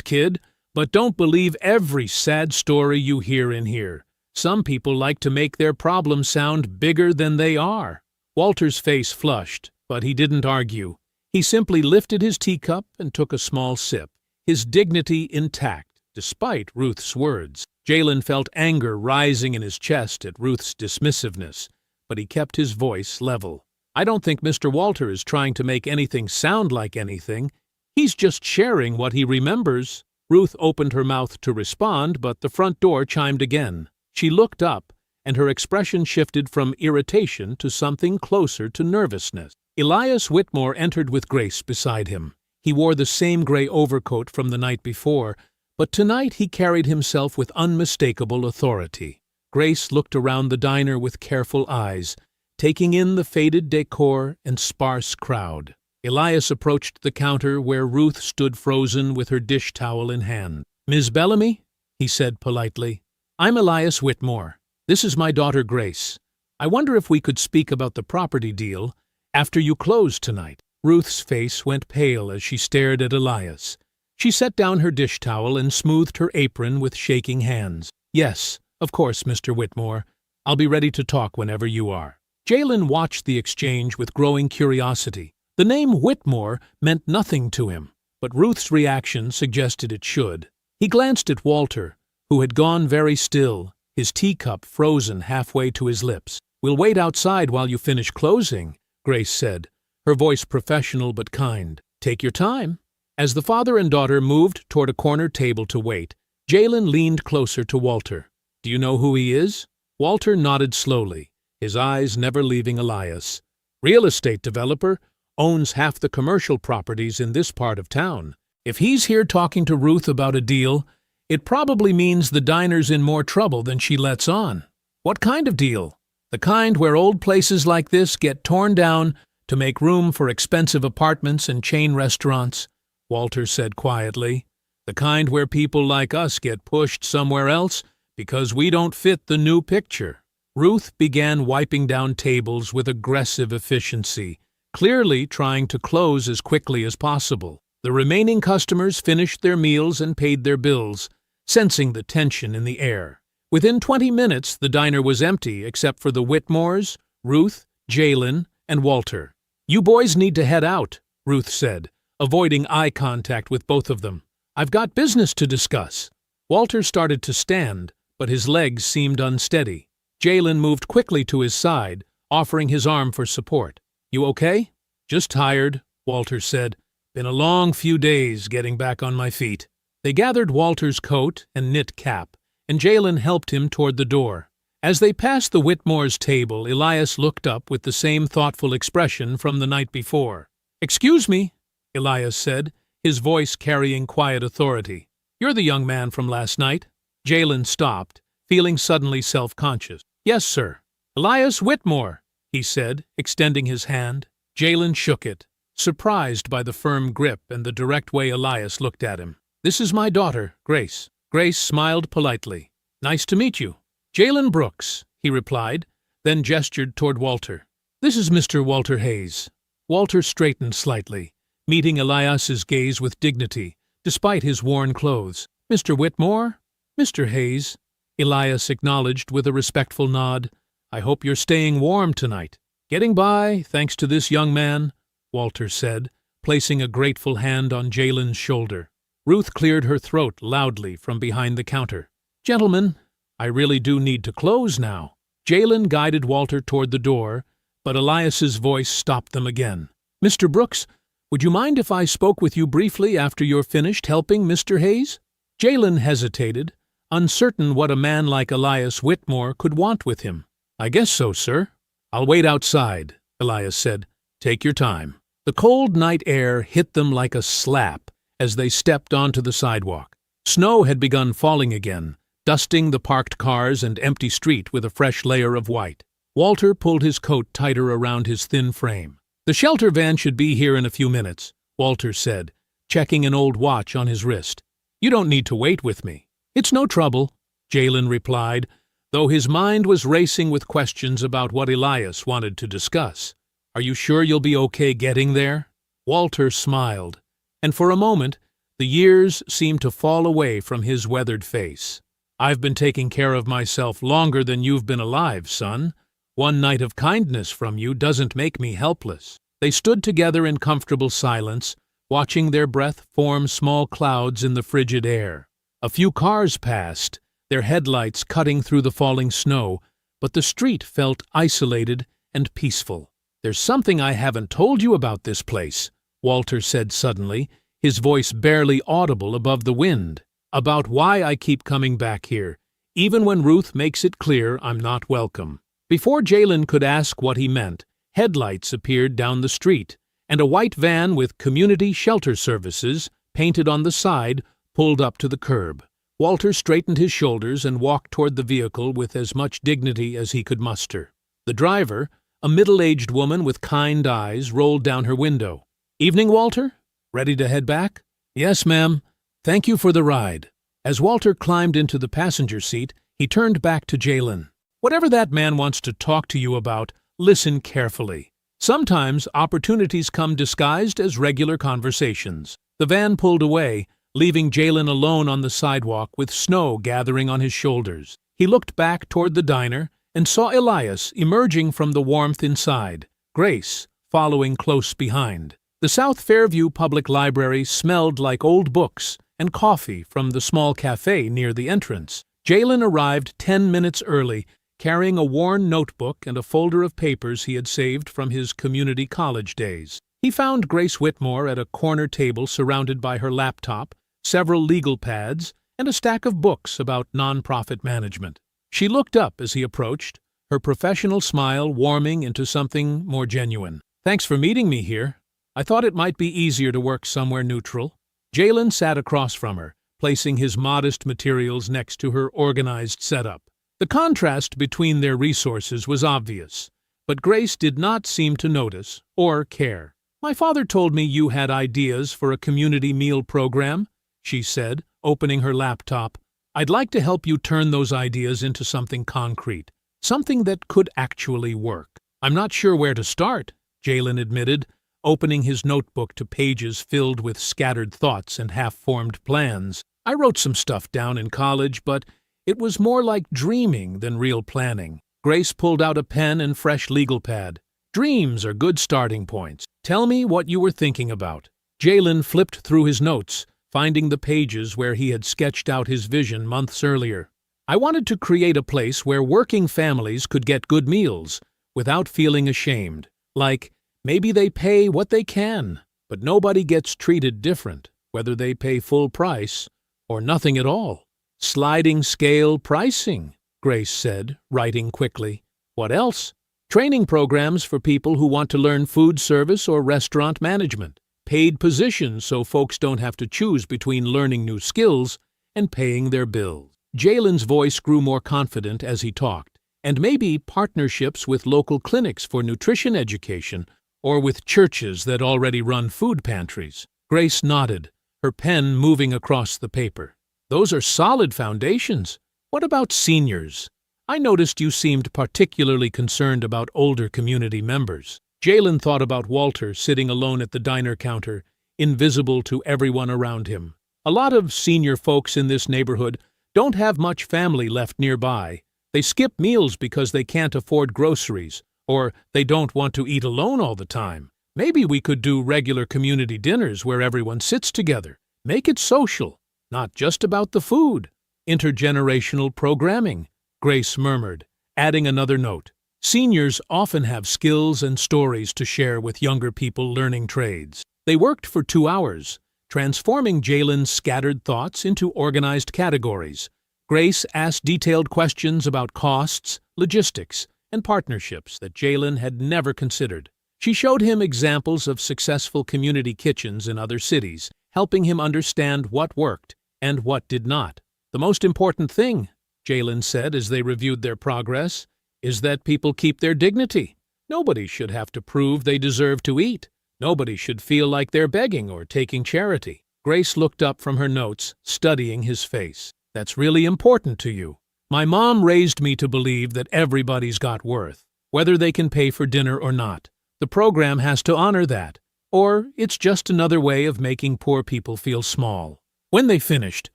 kid, but don't believe every sad story you hear in here. Some people like to make their problems sound bigger than they are." Walter's face flushed, but he didn't argue. He simply lifted his teacup and took a small sip, his dignity intact, despite Ruth's words. Jalen felt anger rising in his chest at Ruth's dismissiveness, but he kept his voice level. "I don't think Mr. Walter is trying to make anything sound like anything. He's just sharing what he remembers." Ruth opened her mouth to respond, but the front door chimed again. She looked up, and her expression shifted from irritation to something closer to nervousness. Elias Whitmore entered with Grace beside him. He wore the same gray overcoat from the night before, but tonight he carried himself with unmistakable authority. Grace looked around the diner with careful eyes, taking in the faded decor and sparse crowd. Elias approached the counter where Ruth stood frozen with her dish towel in hand. "Ms. Bellamy," he said politely, "I'm Elias Whitmore. This is my daughter Grace. I wonder if we could speak about the property deal after you close tonight." Ruth's face went pale as she stared at Elias. She set down her dish towel and smoothed her apron with shaking hands. "Yes, of course, Mr. Whitmore. I'll be ready to talk whenever you are." Jalen watched the exchange with growing curiosity. The name Whitmore meant nothing to him, but Ruth's reaction suggested it should. He glanced at Walter, who had gone very still, his teacup frozen halfway to his lips. "We'll wait outside while you finish closing," Grace said, her voice professional but kind. "Take your time." As the father and daughter moved toward a corner table to wait, Jalen leaned closer to Walter. "Do you know who he is?" Walter nodded slowly, his eyes never leaving Elias. "Real estate developer, owns half the commercial properties in this part of town. If he's here talking to Ruth about a deal, it probably means the diner's in more trouble than she lets on." "What kind of deal?" "The kind where old places like this get torn down to make room for expensive apartments and chain restaurants," Walter said quietly. "The kind where people like us get pushed somewhere else because we don't fit the new picture." Ruth began wiping down tables with aggressive efficiency, clearly trying to close as quickly as possible. The remaining customers finished their meals and paid their bills, sensing the tension in the air. Within 20 minutes, the diner was empty except for the Whitmores, Ruth, Jalen, and Walter. "You boys need to head out," Ruth said, avoiding eye contact with both of them. "I've got business to discuss." Walter started to stand, but his legs seemed unsteady. Jalen moved quickly to his side, offering his arm for support. "You okay?" "Just tired," Walter said. "Been a long few days getting back on my feet." They gathered Walter's coat and knit cap, and Jalen helped him toward the door. As they passed the Whitmore's table, Elias looked up with the same thoughtful expression from the night before. "Excuse me," Elias said, his voice carrying quiet authority. "You're the young man from last night?" Jalen stopped, feeling suddenly self-conscious. "Yes, sir." "Elias Whitmore," he said, extending his hand. Jalen shook it, surprised by the firm grip and the direct way Elias looked at him. "This is my daughter, Grace." Grace smiled politely. "Nice to meet you." "Jalen Brooks," he replied, then gestured toward Walter. "This is Mr. Walter Hayes." Walter straightened slightly, meeting Elias's gaze with dignity, despite his worn clothes. "Mr. Whitmore?" "Mr. Hayes," Elias acknowledged with a respectful nod. "I hope you're staying warm tonight." "Getting by, thanks to this young man," Walter said, placing a grateful hand on Jalen's shoulder. Ruth cleared her throat loudly from behind the counter. "Gentlemen, I really do need to close now." Jalen guided Walter toward the door, but Elias's voice stopped them again. "Mr. Brooks, would you mind if I spoke with you briefly after you're finished helping Mr. Hayes?" Jalen hesitated, uncertain what a man like Elias Whitmore could want with him. "I guess so, sir." "I'll wait outside," Elias said. "Take your time." The cold night air hit them like a slap as they stepped onto the sidewalk. Snow had begun falling again, dusting the parked cars and empty street with a fresh layer of white. Walter pulled his coat tighter around his thin frame. "The shelter van should be here in a few minutes," Walter said, checking an old watch on his wrist. "You don't need to wait with me." "It's no trouble," Jalen replied, though his mind was racing with questions about what Elias wanted to discuss. "Are you sure you'll be okay getting there?" Walter smiled, and for a moment the years seemed to fall away from his weathered face. "I've been taking care of myself longer than you've been alive, son. One night of kindness from you doesn't make me helpless." They stood together in comfortable silence, watching their breath form small clouds in the frigid air. A few cars passed, their headlights cutting through the falling snow, but the street felt isolated and peaceful. "There's something I haven't told you about this place," Walter said suddenly, his voice barely audible above the wind. "About why I keep coming back here, even when Ruth makes it clear I'm not welcome." Before Jalen could ask what he meant, headlights appeared down the street, and a white van with Community Shelter Services painted on the side pulled up to the curb. Walter straightened his shoulders and walked toward the vehicle with as much dignity as he could muster. The driver, a middle-aged woman with kind eyes, rolled down her window. "Evening, Walter? Ready to head back?" "Yes, ma'am. Thank you for the ride." As Walter climbed into the passenger seat, he turned back to Jalen. "Whatever that man wants to talk to you about, listen carefully. Sometimes opportunities come disguised as regular conversations." The van pulled away, leaving Jalen alone on the sidewalk with snow gathering on his shoulders. He looked back toward the diner and saw Elias emerging from the warmth inside, Grace following close behind. The South Fairview Public Library smelled like old books and coffee from the small cafe near the entrance. Jalen arrived 10 minutes early, carrying a worn notebook and a folder of papers he had saved from his community college days. He found Grace Whitmore at a corner table surrounded by her laptop, several legal pads, and a stack of books about nonprofit management. She looked up as he approached, her professional smile warming into something more genuine. "Thanks for meeting me here. I thought it might be easier to work somewhere neutral." Jalen sat across from her, placing his modest materials next to her organized setup. The contrast between their resources was obvious, but Grace did not seem to notice or care. "My father told me you had ideas for a community meal program," she said, opening her laptop. "I'd like to help you turn those ideas into something concrete, something that could actually work." "I'm not sure where to start," Jalen admitted, opening his notebook to pages filled with scattered thoughts and half-formed plans. "I wrote some stuff down in college, but it was more like dreaming than real planning." Grace pulled out a pen and fresh legal pad. "Dreams are good starting points. Tell me what you were thinking about." Jalen flipped through his notes, finding the pages where he had sketched out his vision months earlier. "I wanted to create a place where working families could get good meals without feeling ashamed. Like, maybe they pay what they can, but nobody gets treated different, whether they pay full price or nothing at all." "Sliding scale pricing," Grace said, writing quickly. "What else?" "Training programs for people who want to learn food service or restaurant management. Paid positions so folks don't have to choose between learning new skills and paying their bills." Jalen's voice grew more confident as he talked. "And maybe partnerships with local clinics for nutrition education or with churches that already run food pantries." Grace nodded, her pen moving across the paper. "Those are solid foundations. What about seniors? I noticed you seemed particularly concerned about older community members." Jalen thought about Walter sitting alone at the diner counter, invisible to everyone around him. "A lot of senior folks in this neighborhood don't have much family left nearby. They skip meals because they can't afford groceries, or they don't want to eat alone all the time. Maybe we could do regular community dinners where everyone sits together. Make it social, not just about the food." "Intergenerational programming," Grace murmured, adding another note. "Seniors often have skills and stories to share with younger people learning trades." They worked for 2 hours, transforming Jalen's scattered thoughts into organized categories. Grace asked detailed questions about costs, logistics, and partnerships that Jalen had never considered. She showed him examples of successful community kitchens in other cities, helping him understand what worked and what did not. The most important thing, Jalen said as they reviewed their progress, is that people keep their dignity. Nobody should have to prove they deserve to eat. Nobody should feel like they're begging or taking charity. Grace looked up from her notes, studying his face. That's really important to you. My mom raised me to believe that everybody's got worth, whether they can pay for dinner or not. The program has to honor that, or it's just another way of making poor people feel small. When they finished,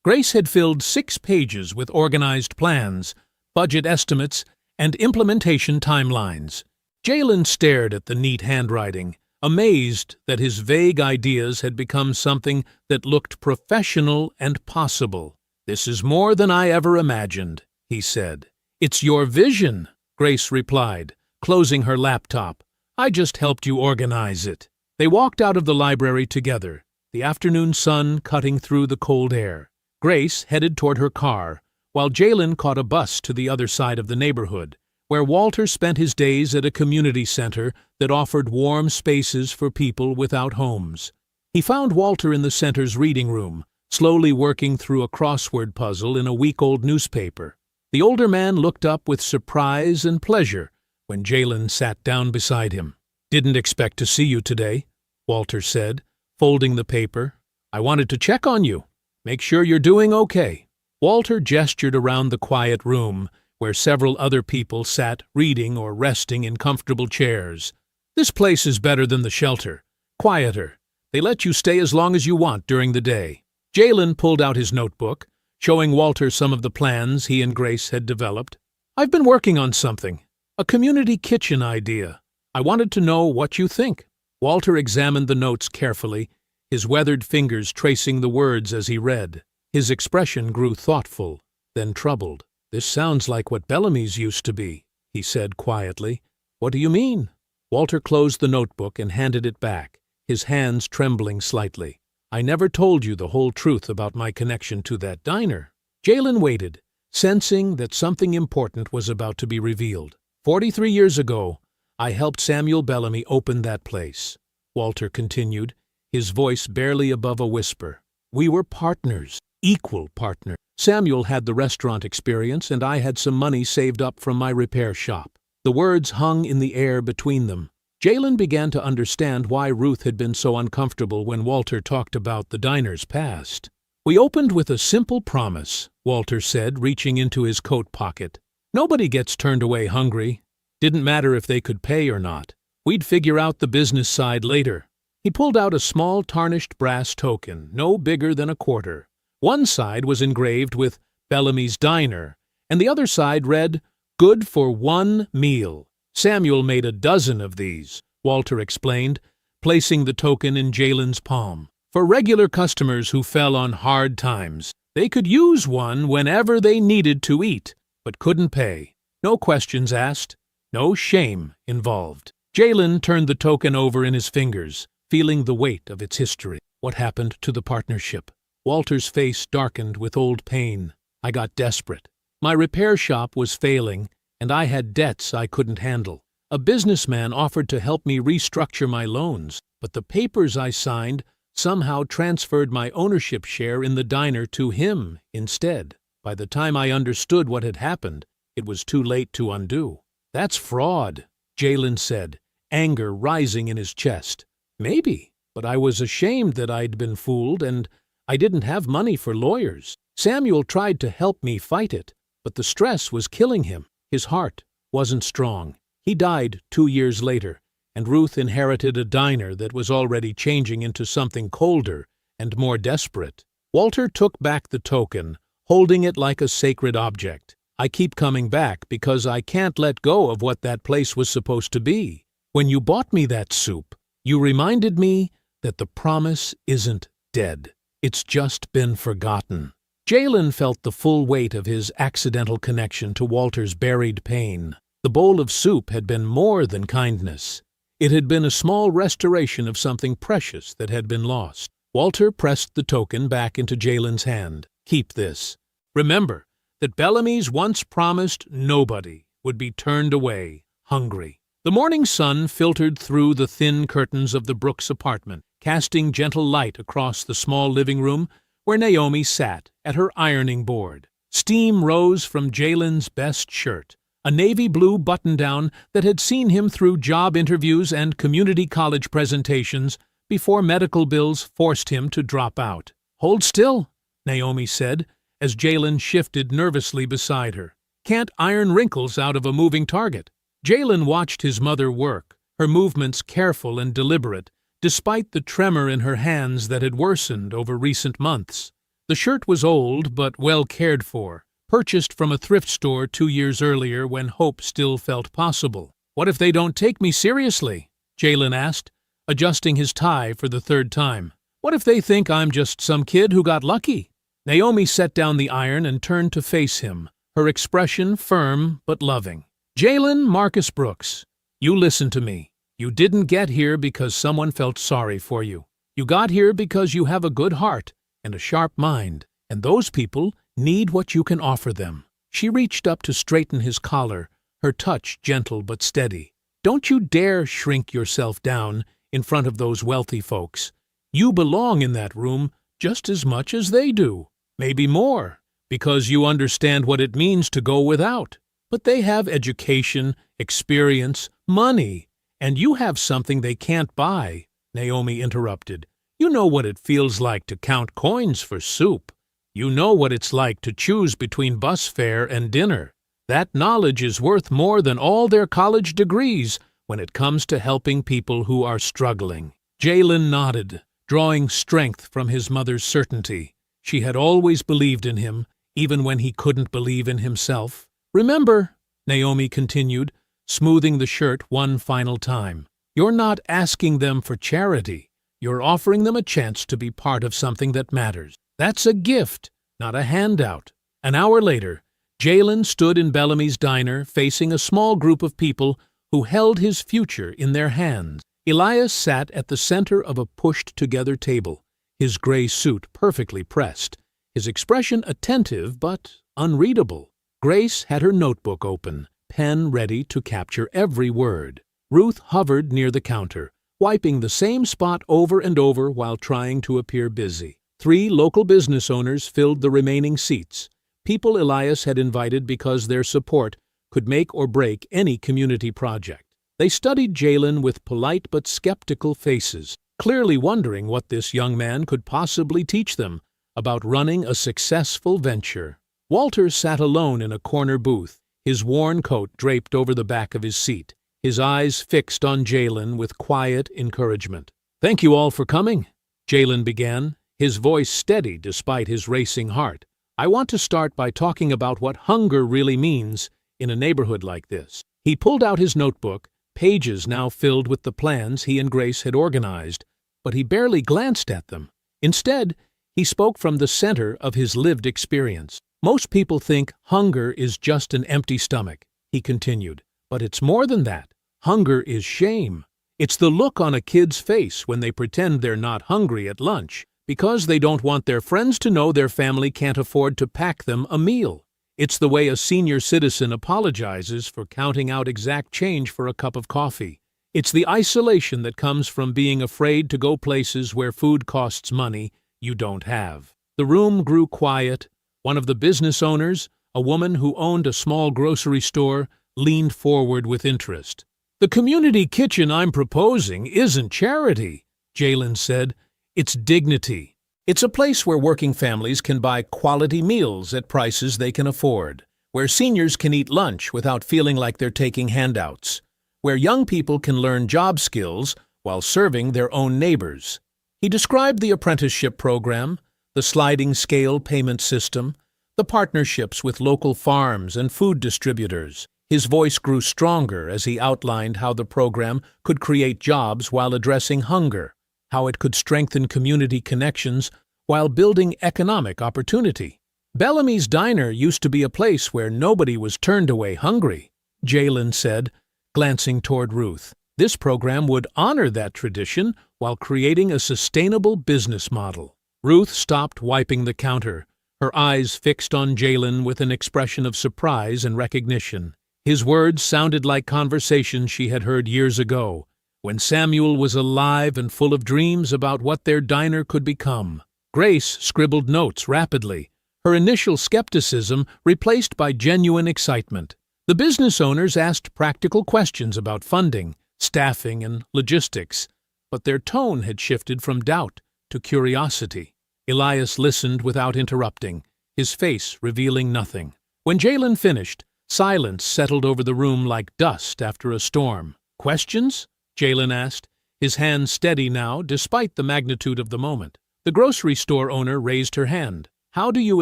Grace had filled 6 pages with organized plans, budget estimates, and implementation timelines. Jalen stared at the neat handwriting, amazed that his vague ideas had become something that looked professional and possible. "This is more than I ever imagined," he said. "It's your vision," Grace replied, closing her laptop. "I just helped you organize it." They walked out of the library together, the afternoon sun cutting through the cold air. Grace headed toward her car, while Jalen caught a bus to the other side of the neighborhood, where Walter spent his days at a community center that offered warm spaces for people without homes. He found Walter in the center's reading room, slowly working through a crossword puzzle in a week-old newspaper. The older man looked up with surprise and pleasure when Jalen sat down beside him. "Didn't expect to see you today," Walter said, folding the paper. "I wanted to check on you, make sure you're doing okay." Walter gestured around the quiet room, where several other people sat reading or resting in comfortable chairs. "This place is better than the shelter. Quieter. They let you stay as long as you want during the day." Jalen pulled out his notebook, showing Walter some of the plans he and Grace had developed. "I've been working on something, a community kitchen idea. I wanted to know what you think." Walter examined the notes carefully, his weathered fingers tracing the words as he read. His expression grew thoughtful, then troubled. "This sounds like what Bellamy's used to be," he said quietly. "What do you mean?" Walter closed the notebook and handed it back, his hands trembling slightly. "I never told you the whole truth about my connection to that diner." Jalen waited, sensing that something important was about to be revealed. 43 years ago, I helped Samuel Bellamy open that place," Walter continued, his voice barely above a whisper. "We were partners, equal partners. Samuel had the restaurant experience, and I had some money saved up from my repair shop." The words hung in the air between them. Jalen began to understand why Ruth had been so uncomfortable when Walter talked about the diner's past. "We opened with a simple promise," Walter said, reaching into his coat pocket. "Nobody gets turned away hungry. Didn't matter if they could pay or not. We'd figure out the business side later." He pulled out a small tarnished brass token, no bigger than a quarter. One side was engraved with Bellamy's Diner, and the other side read, "Good for 1 meal." "Samuel made a dozen of these," Walter explained, placing the token in Jalen's palm. "For regular customers who fell on hard times. They could use one whenever they needed to eat, but couldn't pay. No questions asked, no shame involved." Jalen turned the token over in his fingers, feeling the weight of its history. "What happened to the partnership?" Walter's face darkened with old pain. "I got desperate. My repair shop was failing, and I had debts I couldn't handle. A businessman offered to help me restructure my loans, but the papers I signed somehow transferred my ownership share in the diner to him instead. By the time I understood what had happened, it was too late to undo." "That's fraud," Jalen said, anger rising in his chest. "Maybe, but I was ashamed that I'd been fooled, and I didn't have money for lawyers. Samuel tried to help me fight it, but the stress was killing him. His heart wasn't strong. He died 2 years later, and Ruth inherited a diner that was already changing into something colder and more desperate." Walter took back the token, holding it like a sacred object. "I keep coming back because I can't let go of what that place was supposed to be. When you bought me that soup, you reminded me that the promise isn't dead. It's just been forgotten." Jalen felt the full weight of his accidental connection to Walter's buried pain. The bowl of soup had been more than kindness. It had been a small restoration of something precious that had been lost. Walter pressed the token back into Jalen's hand. "Keep this. Remember that Bellamy's once promised nobody would be turned away hungry." The morning sun filtered through the thin curtains of the Brooks apartment, casting gentle light across the small living room where Naomi sat at her ironing board. Steam rose from Jalen's best shirt, a navy blue button-down that had seen him through job interviews and community college presentations before medical bills forced him to drop out. "Hold still," Naomi said, as Jalen shifted nervously beside her. "Can't iron wrinkles out of a moving target." Jalen watched his mother work, her movements careful and deliberate, despite the tremor in her hands that had worsened over recent months. The shirt was old but well cared for, purchased from a thrift store 2 years earlier when hope still felt possible. "What if they don't take me seriously?" Jalen asked, adjusting his tie for the 3rd time. "What if they think I'm just some kid who got lucky?" Naomi set down the iron and turned to face him, her expression firm but loving. "Jalen Marcus Brooks, you listen to me. You didn't get here because someone felt sorry for you. You got here because you have a good heart and a sharp mind, and those people need what you can offer them." She reached up to straighten his collar, her touch gentle but steady. "Don't you dare shrink yourself down in front of those wealthy folks. You belong in that room just as much as they do, maybe more, because you understand what it means to go without. But they have education, experience, money, and you have something they can't buy," Naomi interrupted. "You know what it feels like to count coins for soup. You know what it's like to choose between bus fare and dinner. That knowledge is worth more than all their college degrees when it comes to helping people who are struggling." Jalen nodded, drawing strength from his mother's certainty. She had always believed in him, even when he couldn't believe in himself. "Remember," Naomi continued, smoothing the shirt one final time, "you're not asking them for charity. You're offering them a chance to be part of something that matters. That's a gift, not a handout." An hour later, Jalen stood in Bellamy's diner facing a small group of people who held his future in their hands. Elias sat at the center of a pushed-together table, his gray suit perfectly pressed, his expression attentive but unreadable. Grace had her notebook open, pen ready to capture every word. Ruth hovered near the counter, wiping the same spot over and over while trying to appear busy. 3 local business owners filled the remaining seats, people Elias had invited because their support could make or break any community project. They studied Jalen with polite but skeptical faces, clearly wondering what this young man could possibly teach them about running a successful venture. Walter sat alone in a corner booth, his worn coat draped over the back of his seat, his eyes fixed on Jalen with quiet encouragement. "Thank you all for coming," Jalen began, his voice steady despite his racing heart. "I want to start by talking about what hunger really means in a neighborhood like this." He pulled out his notebook, pages now filled with the plans he and Grace had organized, but he barely glanced at them. Instead, he spoke from the center of his lived experience. "Most people think hunger is just an empty stomach," he continued, "but it's more than that. Hunger is shame. It's the look on a kid's face when they pretend they're not hungry at lunch because they don't want their friends to know their family can't afford to pack them a meal. It's the way a senior citizen apologizes for counting out exact change for a cup of coffee. It's the isolation that comes from being afraid to go places where food costs money you don't have." The room grew quiet. One of the business owners, a woman who owned a small grocery store, leaned forward with interest. "The community kitchen I'm proposing isn't charity," Jalen said. "It's dignity. It's a place where working families can buy quality meals at prices they can afford, where seniors can eat lunch without feeling like they're taking handouts, where young people can learn job skills while serving their own neighbors." He described the apprenticeship program, the sliding scale payment system, the partnerships with local farms and food distributors. His voice grew stronger as he outlined how the program could create jobs while addressing hunger, how it could strengthen community connections while building economic opportunity. "Bellamy's Diner used to be a place where nobody was turned away hungry," Jalen said, glancing toward Ruth. "This program would honor that tradition while creating a sustainable business model." Ruth stopped wiping the counter, her eyes fixed on Jalen with an expression of surprise and recognition. His words sounded like conversations she had heard years ago, when Samuel was alive and full of dreams about what their diner could become. Grace scribbled notes rapidly, her initial skepticism replaced by genuine excitement. The business owners asked practical questions about funding, staffing, and logistics, but their tone had shifted from doubt to curiosity. Elias listened without interrupting, his face revealing nothing. When Jalen finished, silence settled over the room like dust after a storm. "Questions?" Jalen asked, his hand steady now despite the magnitude of the moment. The grocery store owner raised her hand. "How do you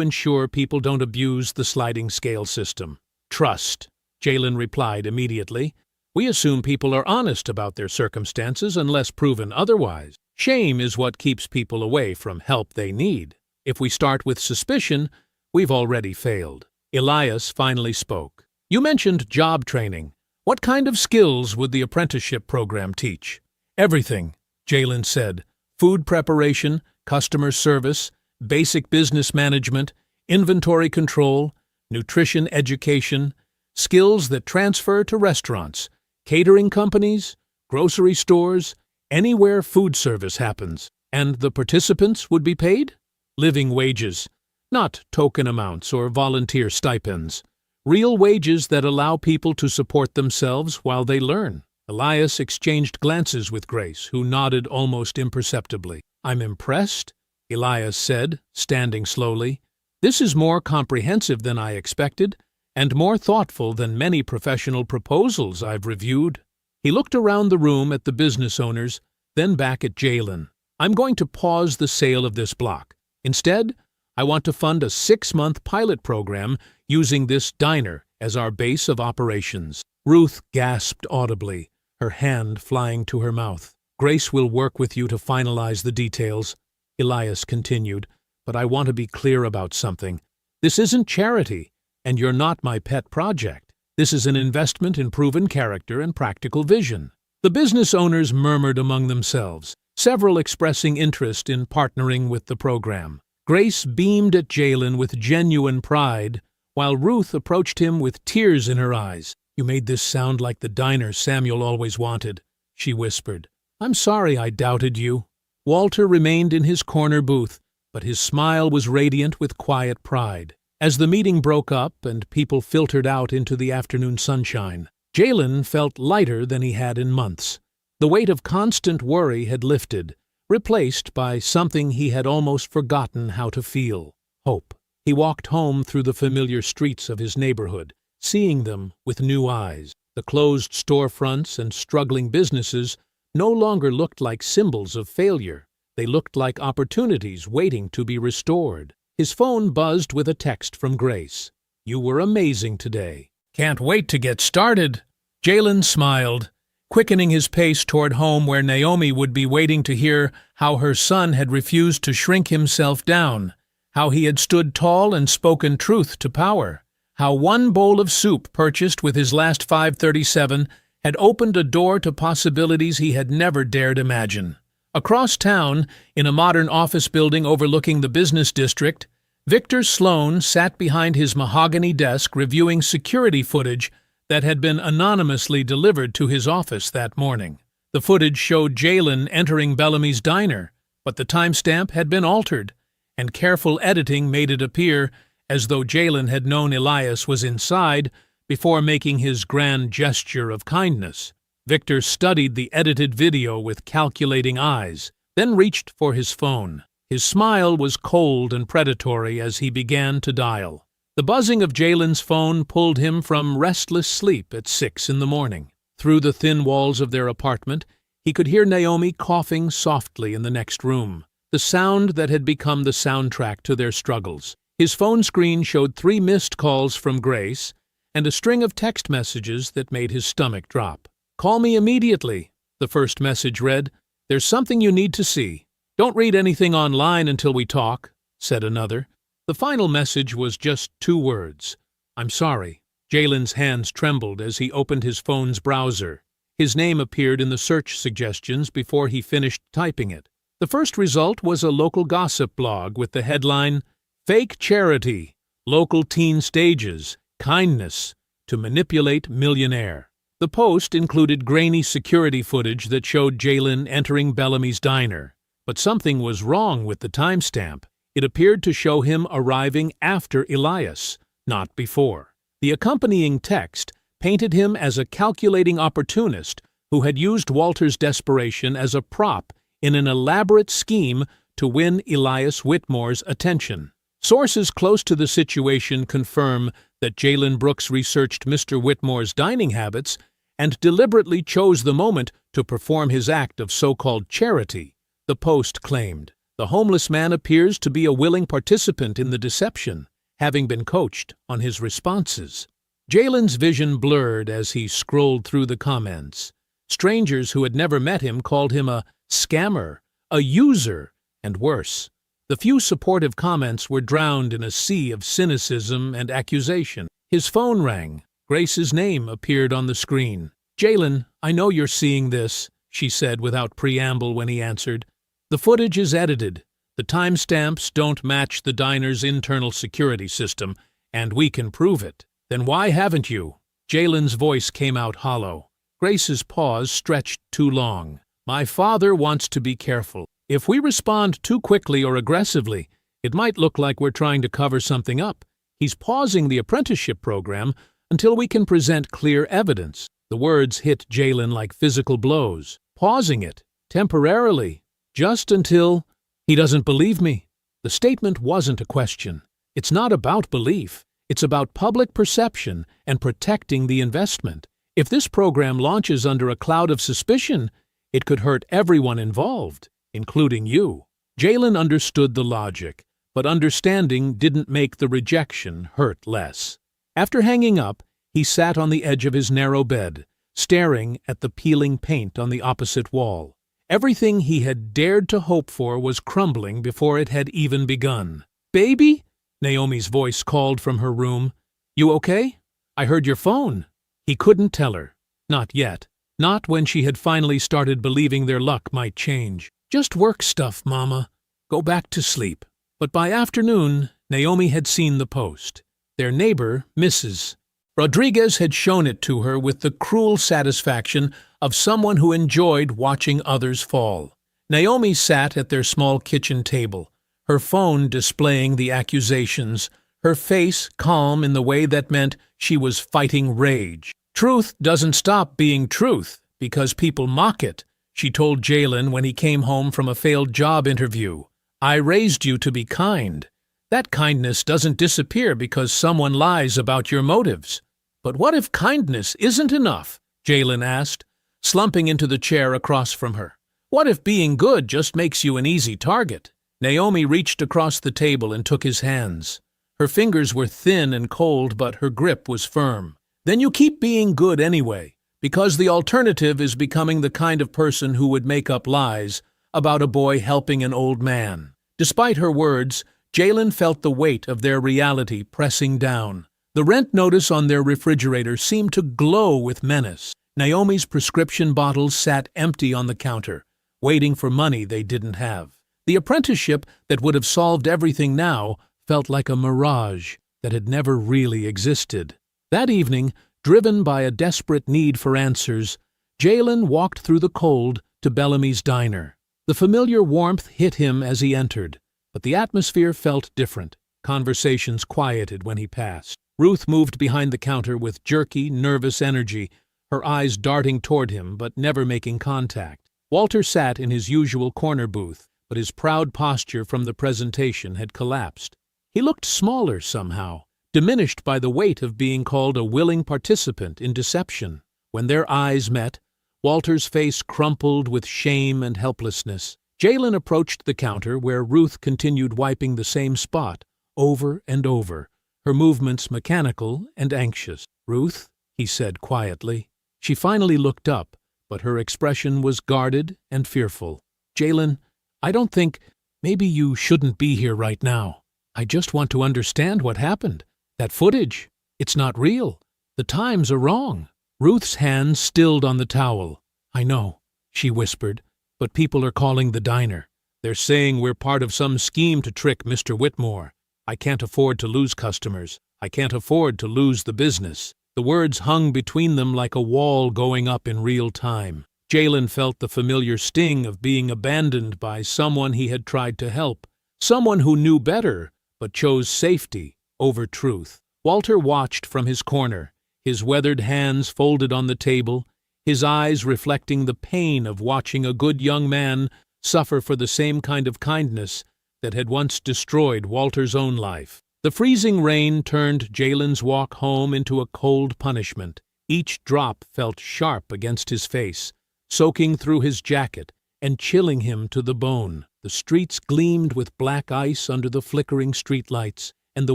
ensure people don't abuse the sliding scale system?" "Trust," Jalen replied immediately. "We assume people are honest about their circumstances unless proven otherwise. Shame is what keeps people away from help they need. If we start with suspicion, we've already failed." Elias finally spoke. "You mentioned job training. What kind of skills would the apprenticeship program teach?" "Everything," Jalen said. "Food preparation, customer service, basic business management, inventory control, nutrition education, skills that transfer to restaurants, catering companies, grocery stores, anywhere food service happens. And the participants would be paid? Living wages, not token amounts or volunteer stipends. Real wages that allow people to support themselves while they learn." Elias exchanged glances with Grace, who nodded almost imperceptibly. "I'm impressed," Elias said, standing slowly. "This is more comprehensive than I expected, and more thoughtful than many professional proposals I've reviewed." He looked around the room at the business owners, then back at Jalen. "I'm going to pause the sale of this block. Instead, I want to fund a 6-month pilot program using this diner as our base of operations." Ruth gasped audibly, her hand flying to her mouth. "Grace will work with you to finalize the details," Elias continued, "but I want to be clear about something. This isn't charity, and you're not my pet project. This is an investment in proven character and practical vision." The business owners murmured among themselves, several expressing interest in partnering with the program. Grace beamed at Jalen with genuine pride, while Ruth approached him with tears in her eyes. "You made this sound like the diner Samuel always wanted," she whispered. "I'm sorry I doubted you." Walter remained in his corner booth, but his smile was radiant with quiet pride. As the meeting broke up and people filtered out into the afternoon sunshine, Jalen felt lighter than he had in months. The weight of constant worry had lifted, replaced by something he had almost forgotten how to feel: hope. He walked home through the familiar streets of his neighborhood, seeing them with new eyes. The closed storefronts and struggling businesses no longer looked like symbols of failure. They looked like opportunities waiting to be restored. His phone buzzed with a text from Grace. "You were amazing today. Can't wait to get started." Jalen smiled, quickening his pace toward home where Naomi would be waiting to hear how her son had refused to shrink himself down, how he had stood tall and spoken truth to power, how one bowl of soup purchased with his last 537 had opened a door to possibilities he had never dared imagine. Across town, in a modern office building overlooking the business district, Victor Sloan sat behind his mahogany desk reviewing security footage that had been anonymously delivered to his office that morning. The footage showed Jalen entering Bellamy's diner, but the timestamp had been altered, and careful editing made it appear as though Jalen had known Elias was inside before making his grand gesture of kindness. Victor studied the edited video with calculating eyes, then reached for his phone. His smile was cold and predatory as he began to dial. The buzzing of Jalen's phone pulled him from restless sleep at 6 in the morning. Through the thin walls of their apartment, he could hear Naomi coughing softly in the next room, the sound that had become the soundtrack to their struggles. His phone screen showed 3 missed calls from Grace and a string of text messages that made his stomach drop. "Call me immediately," the first message read. "There's something you need to see." "Don't read anything online until we talk," said another. The final message was just 2 words: "I'm sorry." Jalen's hands trembled as he opened his phone's browser. His name appeared in the search suggestions before he finished typing it. The first result was a local gossip blog with the headline, "Fake Charity, Local Teen Stages, Kindness to Manipulate Millionaire." The post included grainy security footage that showed Jalen entering Bellamy's diner, But something was wrong with the timestamp. It appeared to show him arriving after Elias, not before. The accompanying text painted him as a calculating opportunist who had used Walter's desperation as a prop in an elaborate scheme to win Elias Whitmore's attention. Sources close to the situation confirm that Jalen Brooks researched Mr. Whitmore's dining habits and deliberately chose the moment to perform his act of so-called charity, the Post claimed. The homeless man appears to be a willing participant in the deception, having been coached on his responses. Jalen's vision blurred as he scrolled through the comments. Strangers who had never met him called him a scammer, a user, and worse. The few supportive comments were drowned in a sea of cynicism and accusation. His phone rang. Grace's name appeared on the screen. "Jalen, I know you're seeing this," she said without preamble when he answered. "The footage is edited. The timestamps don't match the diner's internal security system, and we can prove it." "Then why haven't you?" Jalen's voice came out hollow. Grace's pause stretched too long. "My father wants to be careful. If we respond too quickly or aggressively, it might look like we're trying to cover something up. He's pausing the apprenticeship program until we can present clear evidence." The words hit Jalen like physical blows. Pausing it, temporarily, just until... He doesn't believe me. The statement wasn't a question. It's not about belief. It's about public perception and protecting the investment. If this program launches under a cloud of suspicion, it could hurt everyone involved, including you. Jalen understood the logic, but understanding didn't make the rejection hurt less. After hanging up, he sat on the edge of his narrow bed, staring at the peeling paint on the opposite wall. Everything he had dared to hope for was crumbling before it had even begun. "Baby?" Naomi's voice called from her room. "You okay? I heard your phone." He couldn't tell her. Not yet. Not when she had finally started believing their luck might change. "Just work stuff, Mama. Go back to sleep." But by afternoon, Naomi had seen the post. Their neighbor, Mrs. Rodriguez, had shown it to her with the cruel satisfaction of someone who enjoyed watching others fall. Naomi sat at their small kitchen table, her phone displaying the accusations, her face calm in the way that meant she was fighting rage. "Truth doesn't stop being truth because people mock it," she told Jalen when he came home from a failed job interview. "I raised you to be kind. That kindness doesn't disappear because someone lies about your motives." "But what if kindness isn't enough?" Jalen asked, slumping into the chair across from her. "What if being good just makes you an easy target?" Naomi reached across the table and took his hands. Her fingers were thin and cold, but her grip was firm. "Then you keep being good anyway, because the alternative is becoming the kind of person who would make up lies about a boy helping an old man." Despite her words, Jalen felt the weight of their reality pressing down. The rent notice on their refrigerator seemed to glow with menace. Naomi's prescription bottles sat empty on the counter, waiting for money they didn't have. The apprenticeship that would have solved everything now felt like a mirage that had never really existed. That evening, driven by a desperate need for answers, Jalen walked through the cold to Bellamy's diner. The familiar warmth hit him as he entered, but the atmosphere felt different. Conversations quieted when he passed. Ruth moved behind the counter with jerky, nervous energy, her eyes darting toward him but never making contact. Walter sat in his usual corner booth, but his proud posture from the presentation had collapsed. He looked smaller somehow, diminished by the weight of being called a willing participant in deception. When their eyes met, Walter's face crumpled with shame and helplessness. Jalen approached the counter where Ruth continued wiping the same spot over and over, her movements mechanical and anxious. "Ruth," he said quietly. She finally looked up, but her expression was guarded and fearful. "Jalen, I don't think... Maybe you shouldn't be here right now. I just want to understand what happened. That footage, it's not real. The times are wrong." Ruth's hand stilled on the towel. "I know," she whispered, "but people are calling the diner. They're saying we're part of some scheme to trick Mr. Whitmore. I can't afford to lose customers. I can't afford to lose the business." The words hung between them like a wall going up in real time. Jalen felt the familiar sting of being abandoned by someone he had tried to help, someone who knew better but chose safety over truth. Walter watched from his corner, his weathered hands folded on the table, his eyes reflecting the pain of watching a good young man suffer for the same kind of kindness that had once destroyed Walter's own life. The freezing rain turned Jalen's walk home into a cold punishment. Each drop felt sharp against his face, soaking through his jacket and chilling him to the bone. The streets gleamed with black ice under the flickering streetlights, and the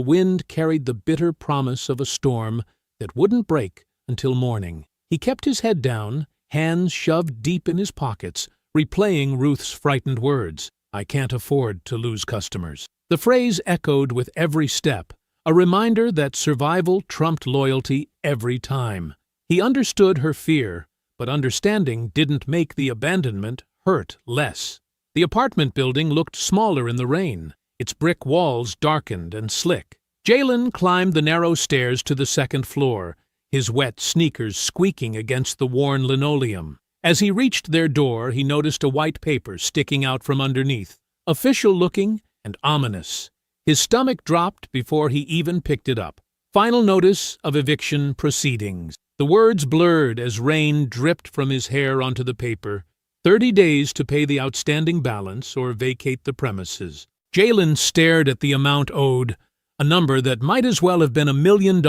wind carried the bitter promise of a storm that wouldn't break until morning. He kept his head down, hands shoved deep in his pockets, replaying Ruth's frightened words, "I can't afford to lose customers." The phrase echoed with every step, a reminder that survival trumped loyalty every time. He understood her fear, but understanding didn't make the abandonment hurt less. The apartment building looked smaller in the rain, its brick walls darkened and slick. Jalen climbed the narrow stairs to the second floor, his wet sneakers squeaking against the worn linoleum. As he reached their door, he noticed a white paper sticking out from underneath, official-looking and ominous. His stomach dropped before he even picked it up. Final notice of eviction proceedings. The words blurred as rain dripped from his hair onto the paper. 30 days to pay the outstanding balance or vacate the premises. Jalen stared at the amount owed, a number that might as well have been $1 million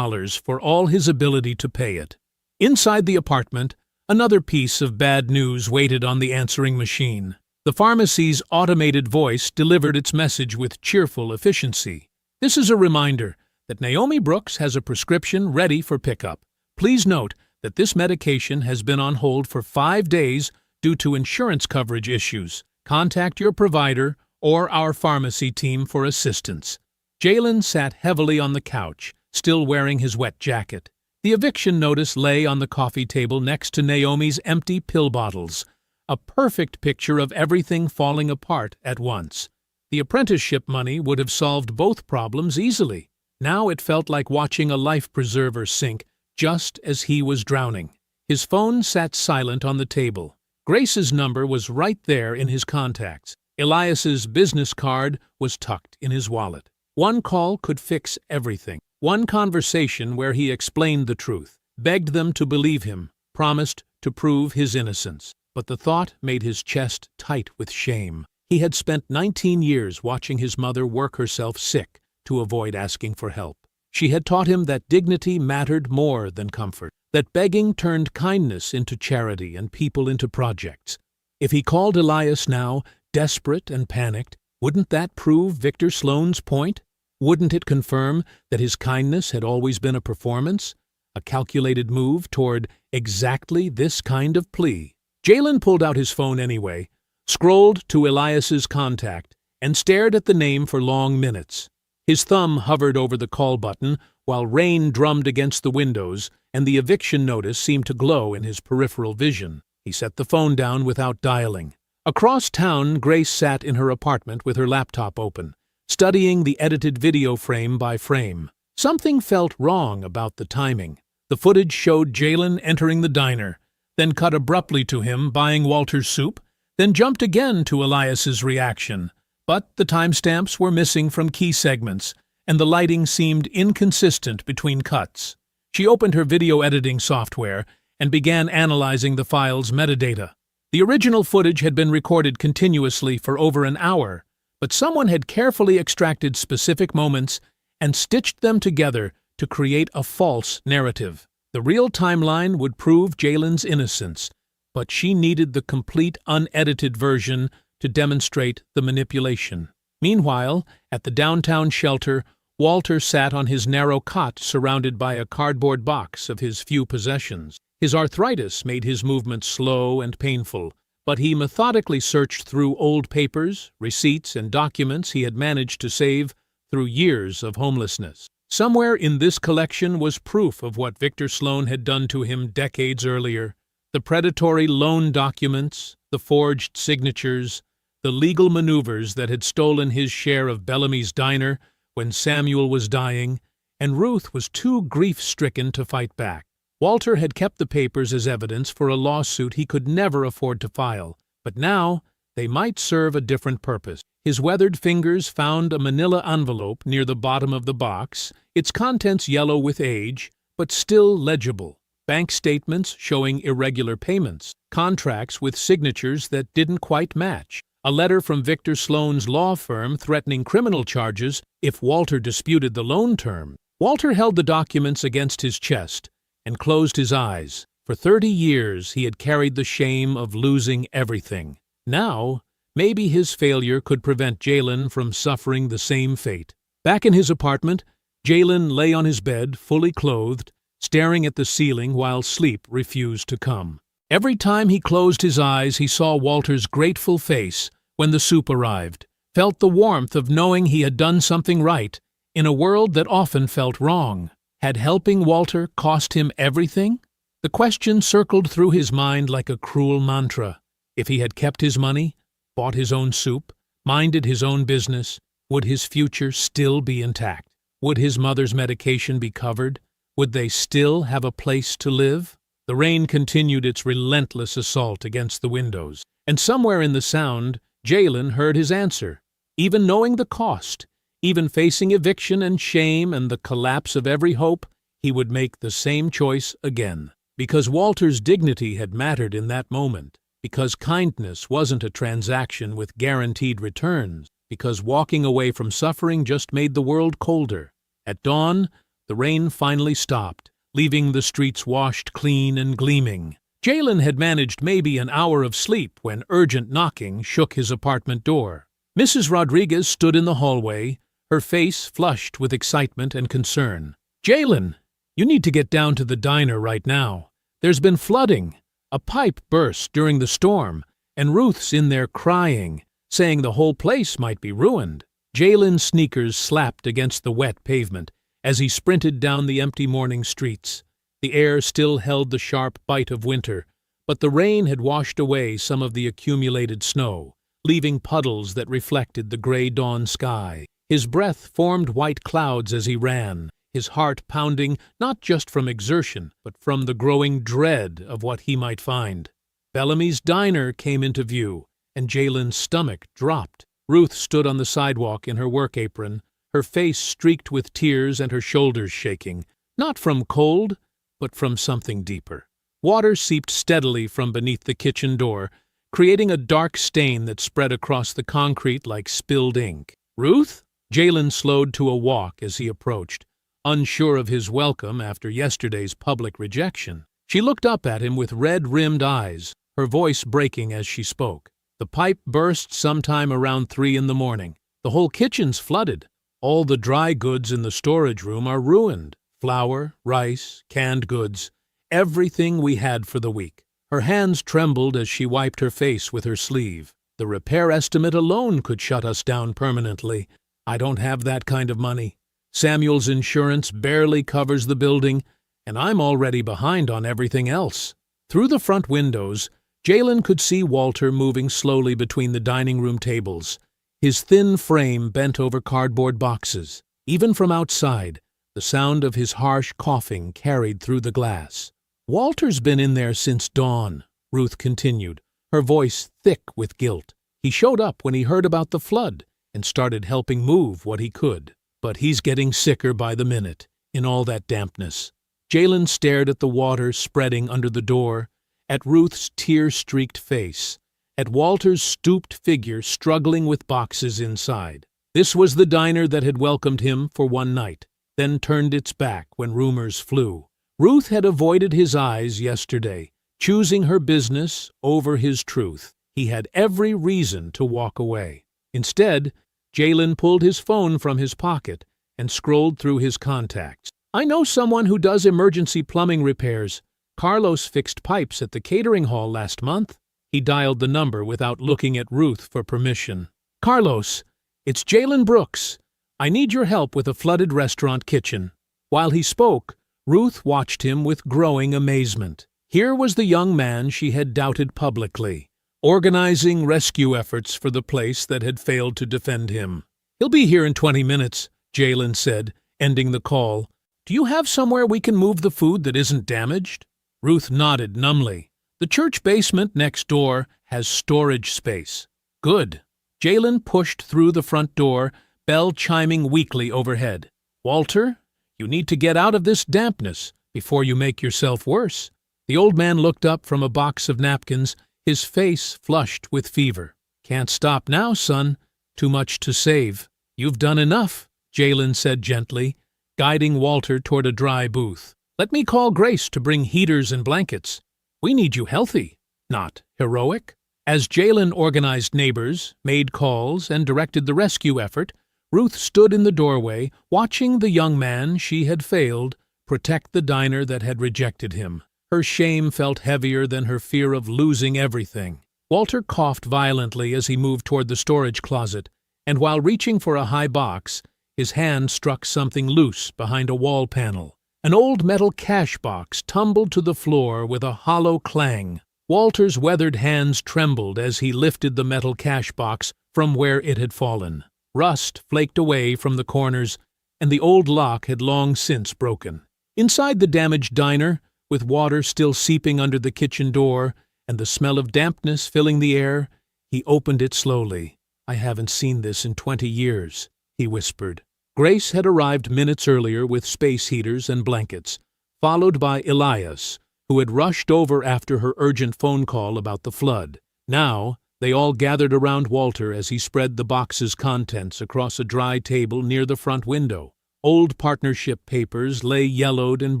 for all his ability to pay it. Inside the apartment, another piece of bad news waited on the answering machine. The pharmacy's automated voice delivered its message with cheerful efficiency. This is a reminder that Naomi Brooks has a prescription ready for pickup. Please note that this medication has been on hold for 5 days due to insurance coverage issues. Contact your provider or our pharmacy team for assistance. Jalen sat heavily on the couch, still wearing his wet jacket. The eviction notice lay on the coffee table next to Naomi's empty pill bottles, a perfect picture of everything falling apart at once. The apprenticeship money would have solved both problems easily. Now it felt like watching a life preserver sink just as he was drowning. His phone sat silent on the table. Grace's number was right there in his contacts. Elias's business card was tucked in his wallet. One call could fix everything. One conversation where he explained the truth, begged them to believe him, promised to prove his innocence. But the thought made his chest tight with shame. He had spent 19 years watching his mother work herself sick to avoid asking for help. She had taught him that dignity mattered more than comfort, that begging turned kindness into charity and people into projects. If he called Elias now, desperate and panicked, wouldn't that prove Victor Sloane's point? Wouldn't it confirm that his kindness had always been a performance, a calculated move toward exactly this kind of plea? Jalen pulled out his phone anyway, scrolled to Elias's contact, and stared at the name for long minutes. His thumb hovered over the call button while rain drummed against the windows and the eviction notice seemed to glow in his peripheral vision. He set the phone down without dialing. Across town, Grace sat in her apartment with her laptop open, studying the edited video frame by frame. Something felt wrong about the timing. The footage showed Jalen entering the diner, then cut abruptly to him buying Walter's soup, then jumped again to Elias's reaction. But the timestamps were missing from key segments, and the lighting seemed inconsistent between cuts. She opened her video editing software and began analyzing the file's metadata. The original footage had been recorded continuously for over an hour, but someone had carefully extracted specific moments and stitched them together to create a false narrative. The real timeline would prove Jalen's innocence, but she needed the complete unedited version to demonstrate the manipulation. Meanwhile, at the downtown shelter, Walter sat on his narrow cot surrounded by a cardboard box of his few possessions. His arthritis made his movements slow and painful, but he methodically searched through old papers, receipts, and documents he had managed to save through years of homelessness. Somewhere in this collection was proof of what Victor Sloane had done to him decades earlier. The predatory loan documents, the forged signatures, the legal maneuvers that had stolen his share of Bellamy's diner when Samuel was dying, and Ruth was too grief-stricken to fight back. Walter had kept the papers as evidence for a lawsuit he could never afford to file, but now they might serve a different purpose. His weathered fingers found a manila envelope near the bottom of the box, its contents yellow with age, but still legible. Bank statements showing irregular payments, contracts with signatures that didn't quite match, a letter from Victor Sloan's law firm threatening criminal charges if Walter disputed the loan term. Walter held the documents against his chest and closed his eyes. For 30 years he had carried the shame of losing everything. Now, maybe his failure could prevent Jalen from suffering the same fate. Back in his apartment, Jalen lay on his bed, fully clothed, staring at the ceiling while sleep refused to come. Every time he closed his eyes, he saw Walter's grateful face when the soup arrived, felt the warmth of knowing he had done something right in a world that often felt wrong. Had helping Walter cost him everything? The question circled through his mind like a cruel mantra. If he had kept his money, bought his own soup, minded his own business, would his future still be intact? Would his mother's medication be covered? Would they still have a place to live? The rain continued its relentless assault against the windows, and somewhere in the sound, Jalen heard his answer. Even knowing the cost, even facing eviction and shame and the collapse of every hope, he would make the same choice again. Because Walter's dignity had mattered in that moment. Because kindness wasn't a transaction with guaranteed returns. Because walking away from suffering just made the world colder. At dawn, the rain finally stopped, leaving the streets washed clean and gleaming. Jalen had managed maybe an hour of sleep when urgent knocking shook his apartment door. Mrs. Rodriguez stood in the hallway, her face flushed with excitement and concern. "Jalen, you need to get down to the diner right now. There's been flooding. A pipe burst during the storm, and Ruth's in there crying, saying the whole place might be ruined." Jalen's sneakers slapped against the wet pavement as he sprinted down the empty morning streets. The air still held the sharp bite of winter, but the rain had washed away some of the accumulated snow, leaving puddles that reflected the gray dawn sky. His breath formed white clouds as he ran, his heart pounding not just from exertion, but from the growing dread of what he might find. Bellamy's diner came into view, and Jalen's stomach dropped. Ruth stood on the sidewalk in her work apron, her face streaked with tears and her shoulders shaking, not from cold, but from something deeper. Water seeped steadily from beneath the kitchen door, creating a dark stain that spread across the concrete like spilled ink. "Ruth?" Jalen slowed to a walk as he approached, unsure of his welcome after yesterday's public rejection. She looked up at him with red-rimmed eyes, her voice breaking as she spoke. "The pipe burst sometime around 3 in the morning. The whole kitchen's flooded. All the dry goods in the storage room are ruined. Flour, rice, canned goods, everything we had for the week." Her hands trembled as she wiped her face with her sleeve. "The repair estimate alone could shut us down permanently. I don't have that kind of money. Samuel's insurance barely covers the building, and I'm already behind on everything else." Through the front windows, Jalen could see Walter moving slowly between the dining room tables, his thin frame bent over cardboard boxes. Even from outside, the sound of his harsh coughing carried through the glass. "Walter's been in there since dawn," Ruth continued, her voice thick with guilt. "He showed up when he heard about the flood and started helping move what he could. But he's getting sicker by the minute, in all that dampness." Jalen stared at the water spreading under the door, at Ruth's tear-streaked face, at Walter's stooped figure struggling with boxes inside. This was the diner that had welcomed him for one night, then turned its back when rumors flew. Ruth had avoided his eyes yesterday, choosing her business over his truth. He had every reason to walk away. Instead, Jalen pulled his phone from his pocket and scrolled through his contacts. "I know someone who does emergency plumbing repairs. Carlos fixed pipes at the catering hall last month." He dialed the number without looking at Ruth for permission. "Carlos, it's Jalen Brooks. I need your help with a flooded restaurant kitchen." While he spoke, Ruth watched him with growing amazement. Here was the young man she had doubted publicly, organizing rescue efforts for the place that had failed to defend him. "He'll be here in 20 minutes, Jalen said, ending the call. Do you have somewhere we can move the food that isn't damaged? Ruth nodded numbly. The church basement next door has storage space. Good. Jalen pushed through the front door, bell chiming weakly overhead. Walter, you need to get out of this dampness before you make yourself worse. The old man looked up from a box of napkins, his face flushed with fever. Can't stop now, son. Too much to save. You've done enough, Jalen said gently, guiding Walter toward a dry booth. Let me call Grace to bring heaters and blankets. We need you healthy, not heroic. As Jalen organized neighbors, made calls, and directed the rescue effort, Ruth stood in the doorway, watching the young man she had failed protect the diner that had rejected him. Her shame felt heavier than her fear of losing everything. Walter coughed violently as he moved toward the storage closet, and while reaching for a high box, his hand struck something loose behind a wall panel. An old metal cash box tumbled to the floor with a hollow clang. Walter's weathered hands trembled as he lifted the metal cash box from where it had fallen. Rust flaked away from the corners, and the old lock had long since broken. Inside the damaged diner, with water still seeping under the kitchen door and the smell of dampness filling the air, he opened it slowly. I haven't seen this in 20 years, he whispered. Grace had arrived minutes earlier with space heaters and blankets, followed by Elias, who had rushed over after her urgent phone call about the flood. Now, they all gathered around Walter as he spread the box's contents across a dry table near the front window. Old partnership papers lay yellowed and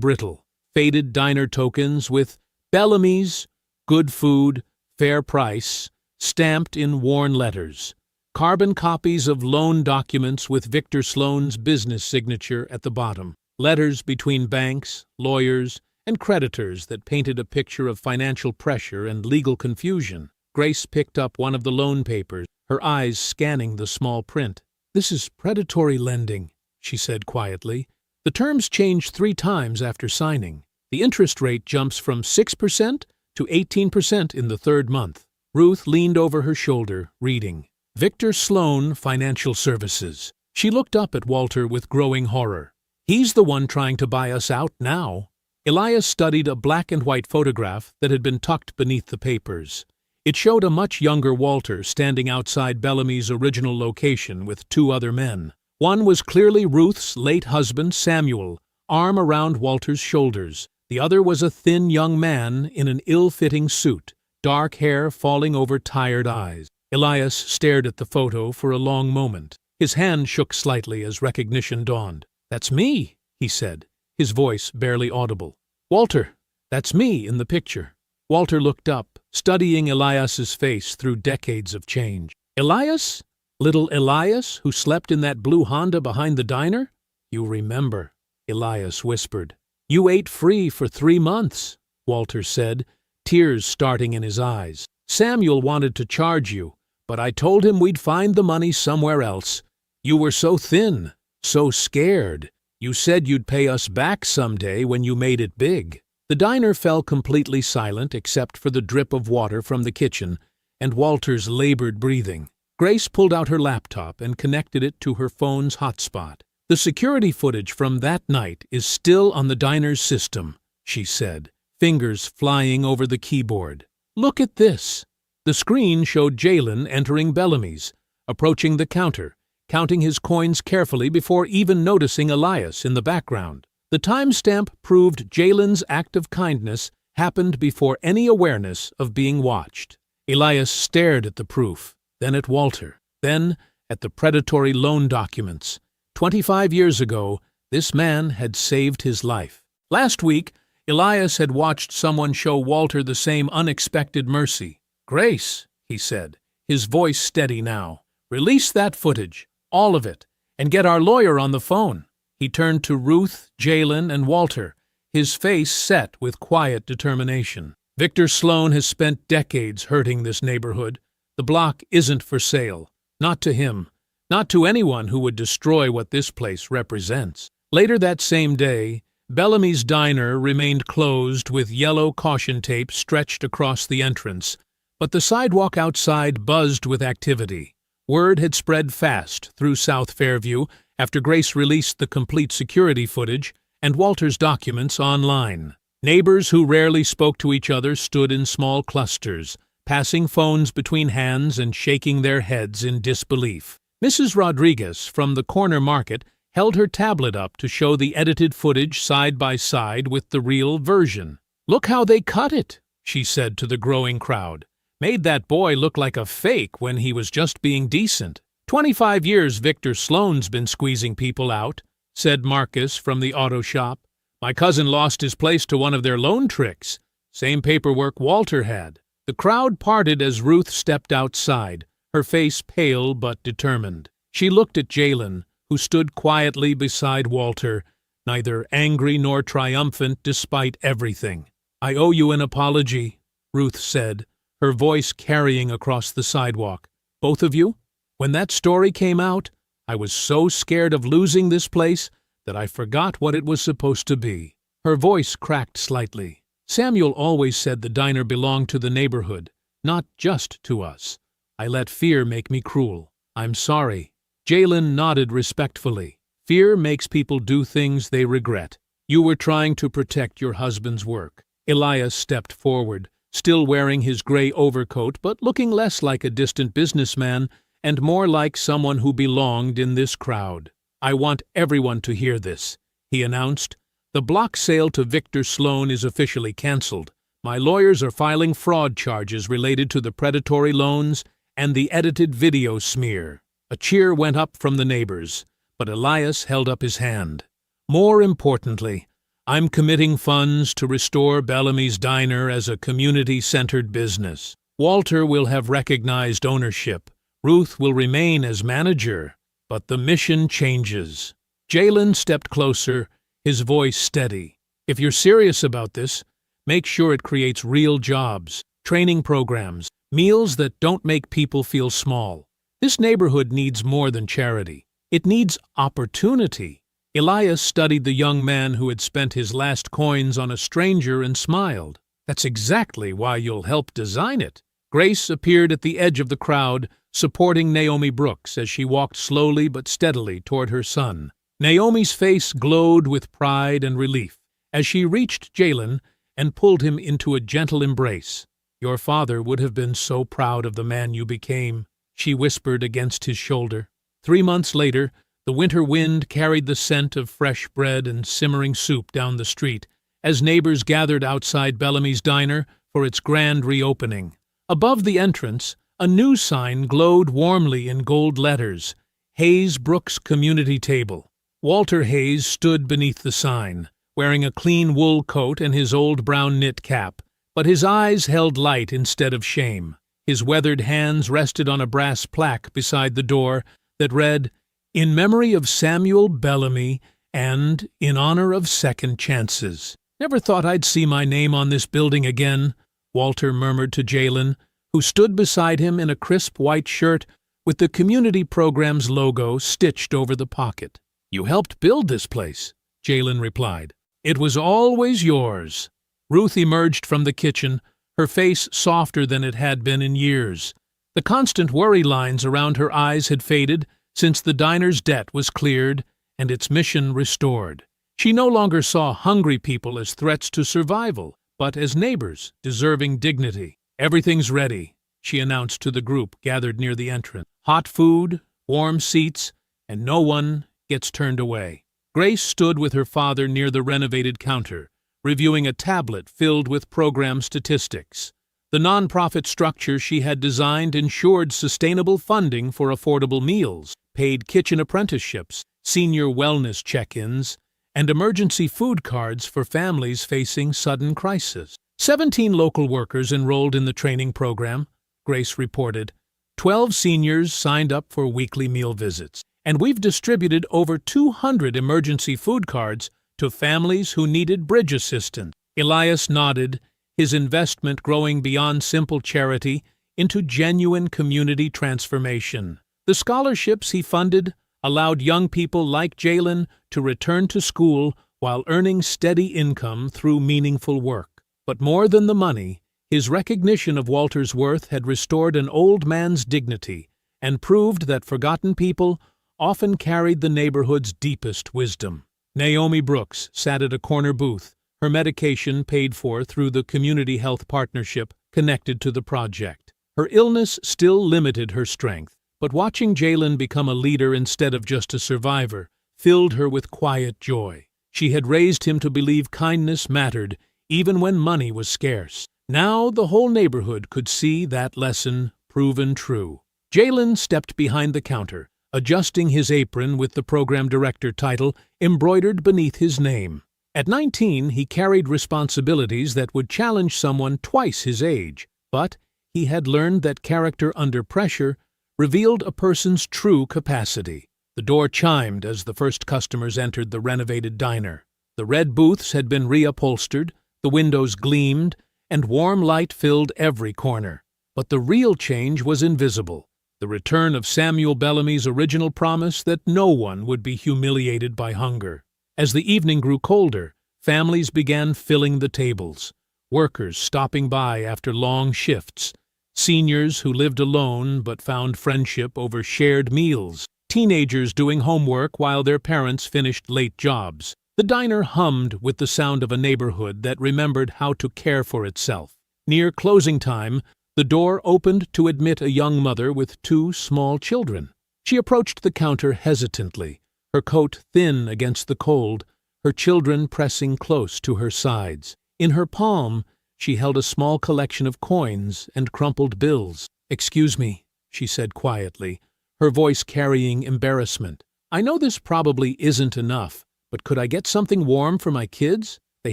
brittle, faded diner tokens with Bellamy's, good food, fair price, stamped in worn letters. Carbon copies of loan documents with Victor Sloan's business signature at the bottom. Letters between banks, lawyers, and creditors that painted a picture of financial pressure and legal confusion. Grace picked up one of the loan papers, her eyes scanning the small print. This is predatory lending, she said quietly. The terms change 3 times after signing. The interest rate jumps from 6% to 18% in the 3rd month. Ruth leaned over her shoulder, reading. Victor Sloan Financial Services. She looked up at Walter with growing horror. He's the one trying to buy us out now. Elias studied a black and white photograph that had been tucked beneath the papers. It showed a much younger Walter standing outside Bellamy's original location with 2 other men. One was clearly Ruth's late husband, Samuel, arm around Walter's shoulders. The other was a thin young man in an ill-fitting suit, dark hair falling over tired eyes. Elias stared at the photo for a long moment. His hand shook slightly as recognition dawned. That's me, he said, his voice barely audible. Walter, that's me in the picture. Walter looked up, studying Elias's face through decades of change. Elias? Little Elias, who slept in that blue Honda behind the diner? You remember, Elias whispered. You ate free for 3 months, Walter said, tears starting in his eyes. Samuel wanted to charge you, but I told him we'd find the money somewhere else. You were so thin, so scared. You said you'd pay us back someday when you made it big. The diner fell completely silent except for the drip of water from the kitchen and Walter's labored breathing. Grace pulled out her laptop and connected it to her phone's hotspot. The security footage from that night is still on the diner's system, she said, fingers flying over the keyboard. Look at this. The screen showed Jalen entering Bellamy's, approaching the counter, counting his coins carefully before even noticing Elias in the background. The timestamp proved Jalen's act of kindness happened before any awareness of being watched. Elias stared at the proof, then at Walter, then at the predatory loan documents. 25 years ago, this man had saved his life. Last week, Elias had watched someone show Walter the same unexpected mercy. Grace, he said, his voice steady now, release that footage, all of it, and get our lawyer on the phone. He turned to Ruth, Jalen, and Walter, his face set with quiet determination. Victor Sloan has spent decades hurting this neighborhood. The block isn't for sale. Not to him. Not to anyone who would destroy what this place represents. Later that same day, Bellamy's diner remained closed with yellow caution tape stretched across the entrance, but the sidewalk outside buzzed with activity. Word had spread fast through South Fairview after Grace released the complete security footage, and Walter's documents online. Neighbors who rarely spoke to each other stood in small clusters, passing phones between hands and shaking their heads in disbelief. Mrs. Rodriguez, from the corner market, held her tablet up to show the edited footage side by side with the real version. "Look how they cut it," she said to the growing crowd. "Made that boy look like a fake when he was just being decent." 25 years Victor Sloane's been squeezing people out," said Marcus from the auto shop. "My cousin lost his place to one of their loan tricks. Same paperwork Walter had." The crowd parted as Ruth stepped outside, her face pale but determined. She looked at Jalen, who stood quietly beside Walter, neither angry nor triumphant despite everything. "I owe you an apology," Ruth said, her voice carrying across the sidewalk. "Both of you? When that story came out, I was so scared of losing this place that I forgot what it was supposed to be." Her voice cracked slightly. "Samuel always said the diner belonged to the neighborhood, not just to us. I let fear make me cruel. I'm sorry." Jalen nodded respectfully. "Fear makes people do things they regret. You were trying to protect your husband's work." Elias stepped forward, still wearing his gray overcoat but looking less like a distant businessman and more like someone who belonged in this crowd. "I want everyone to hear this," he announced. "The block sale to Victor Sloane is officially canceled. My lawyers are filing fraud charges related to the predatory loans and the edited video smear." A cheer went up from the neighbors, but Elias held up his hand. "More importantly, I'm committing funds to restore Bellamy's Diner as a community-centered business. Walter will have recognized ownership. Ruth will remain as manager, but the mission changes." Jalen stepped closer, his voice steady. "If you're serious about this, make sure it creates real jobs, training programs, meals that don't make people feel small. This neighborhood needs more than charity. It needs opportunity." Elias studied the young man who had spent his last coins on a stranger and smiled. "That's exactly why you'll help design it." Grace appeared at the edge of the crowd, supporting Naomi Brooks as she walked slowly but steadily toward her son. Naomi's face glowed with pride and relief as she reached Jalen and pulled him into a gentle embrace. "Your father would have been so proud of the man you became," she whispered against his shoulder. 3 months later, the winter wind carried the scent of fresh bread and simmering soup down the street as neighbors gathered outside Bellamy's Diner for its grand reopening. Above the entrance, a new sign glowed warmly in gold letters, "Hayes Brooks Community Table." Walter Hayes stood beneath the sign, wearing a clean wool coat and his old brown knit cap, but his eyes held light instead of shame. His weathered hands rested on a brass plaque beside the door that read, "In memory of Samuel Bellamy and in honor of second chances." "Never thought I'd see my name on this building again," Walter murmured to Jalen, who stood beside him in a crisp white shirt with the community program's logo stitched over the pocket. "You helped build this place," Jalen replied. "It was always yours." Ruth emerged from the kitchen, her face softer than it had been in years. The constant worry lines around her eyes had faded since the diner's debt was cleared and its mission restored. She no longer saw hungry people as threats to survival, but as neighbors deserving dignity. "Everything's ready," she announced to the group gathered near the entrance. "Hot food, warm seats, and no one gets turned away." Grace stood with her father near the renovated counter, reviewing a tablet filled with program statistics. The nonprofit structure she had designed ensured sustainable funding for affordable meals, paid kitchen apprenticeships, senior wellness check-ins, and emergency food cards for families facing sudden crisis. 17 local workers enrolled in the training program, Grace reported. 12 seniors signed up for weekly meal visits, and we've distributed over 200 emergency food cards to families who needed bridge assistance. Elias nodded, his investment growing beyond simple charity into genuine community transformation. The scholarships he funded allowed young people like Jalen to return to school while earning steady income through meaningful work. But more than the money, his recognition of Walter's worth had restored an old man's dignity and proved that forgotten people often carried the neighborhood's deepest wisdom. Naomi Brooks sat at a corner booth, her medication paid for through the community health partnership connected to the project. Her illness still limited her strength, but watching Jalen become a leader instead of just a survivor filled her with quiet joy. She had raised him to believe kindness mattered, even when money was scarce. Now the whole neighborhood could see that lesson proven true. Jalen stepped behind the counter, adjusting his apron with the program director title embroidered beneath his name. At 19, he carried responsibilities that would challenge someone twice his age, but he had learned that character under pressure revealed a person's true capacity. The door chimed as the first customers entered the renovated diner. The red booths had been reupholstered, the windows gleamed, and warm light filled every corner. But the real change was invisible. The return of Samuel Bellamy's original promise that no one would be humiliated by hunger. As the evening grew colder, families began filling the tables, workers stopping by after long shifts, seniors who lived alone but found friendship over shared meals, teenagers doing homework while their parents finished late jobs. The diner hummed with the sound of a neighborhood that remembered how to care for itself. Near closing time, the door opened to admit a young mother with 2 small children. She approached the counter hesitantly, her coat thin against the cold, her children pressing close to her sides. In her palm, she held a small collection of coins and crumpled bills. "Excuse me," she said quietly, her voice carrying embarrassment. "I know this probably isn't enough, but could I get something warm for my kids? They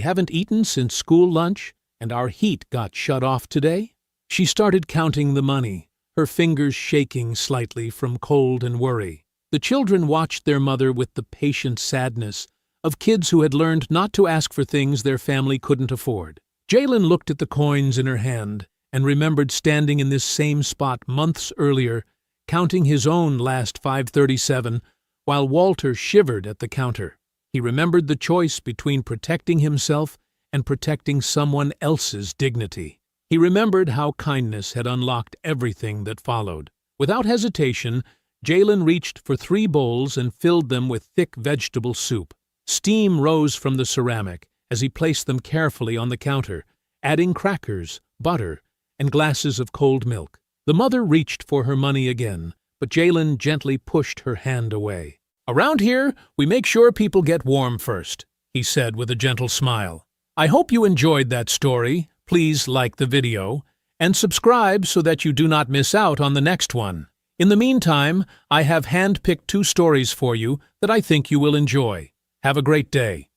haven't eaten since school lunch, and our heat got shut off today." She started counting the money, her fingers shaking slightly from cold and worry. The children watched their mother with the patient sadness of kids who had learned not to ask for things their family couldn't afford. Jalen looked at the coins in her hand and remembered standing in this same spot months earlier, counting his own last 537, while Walter shivered at the counter. He remembered the choice between protecting himself and protecting someone else's dignity. He remembered how kindness had unlocked everything that followed. Without hesitation, Jalen reached for 3 bowls and filled them with thick vegetable soup. Steam rose from the ceramic as he placed them carefully on the counter, adding crackers, butter, and glasses of cold milk. The mother reached for her money again, but Jalen gently pushed her hand away. "Around here, we make sure people get warm first," he said with a gentle smile. I hope you enjoyed that story. Please like the video and subscribe so that you do not miss out on the next one. In the meantime, I have hand-picked 2 stories for you that I think you will enjoy. Have a great day.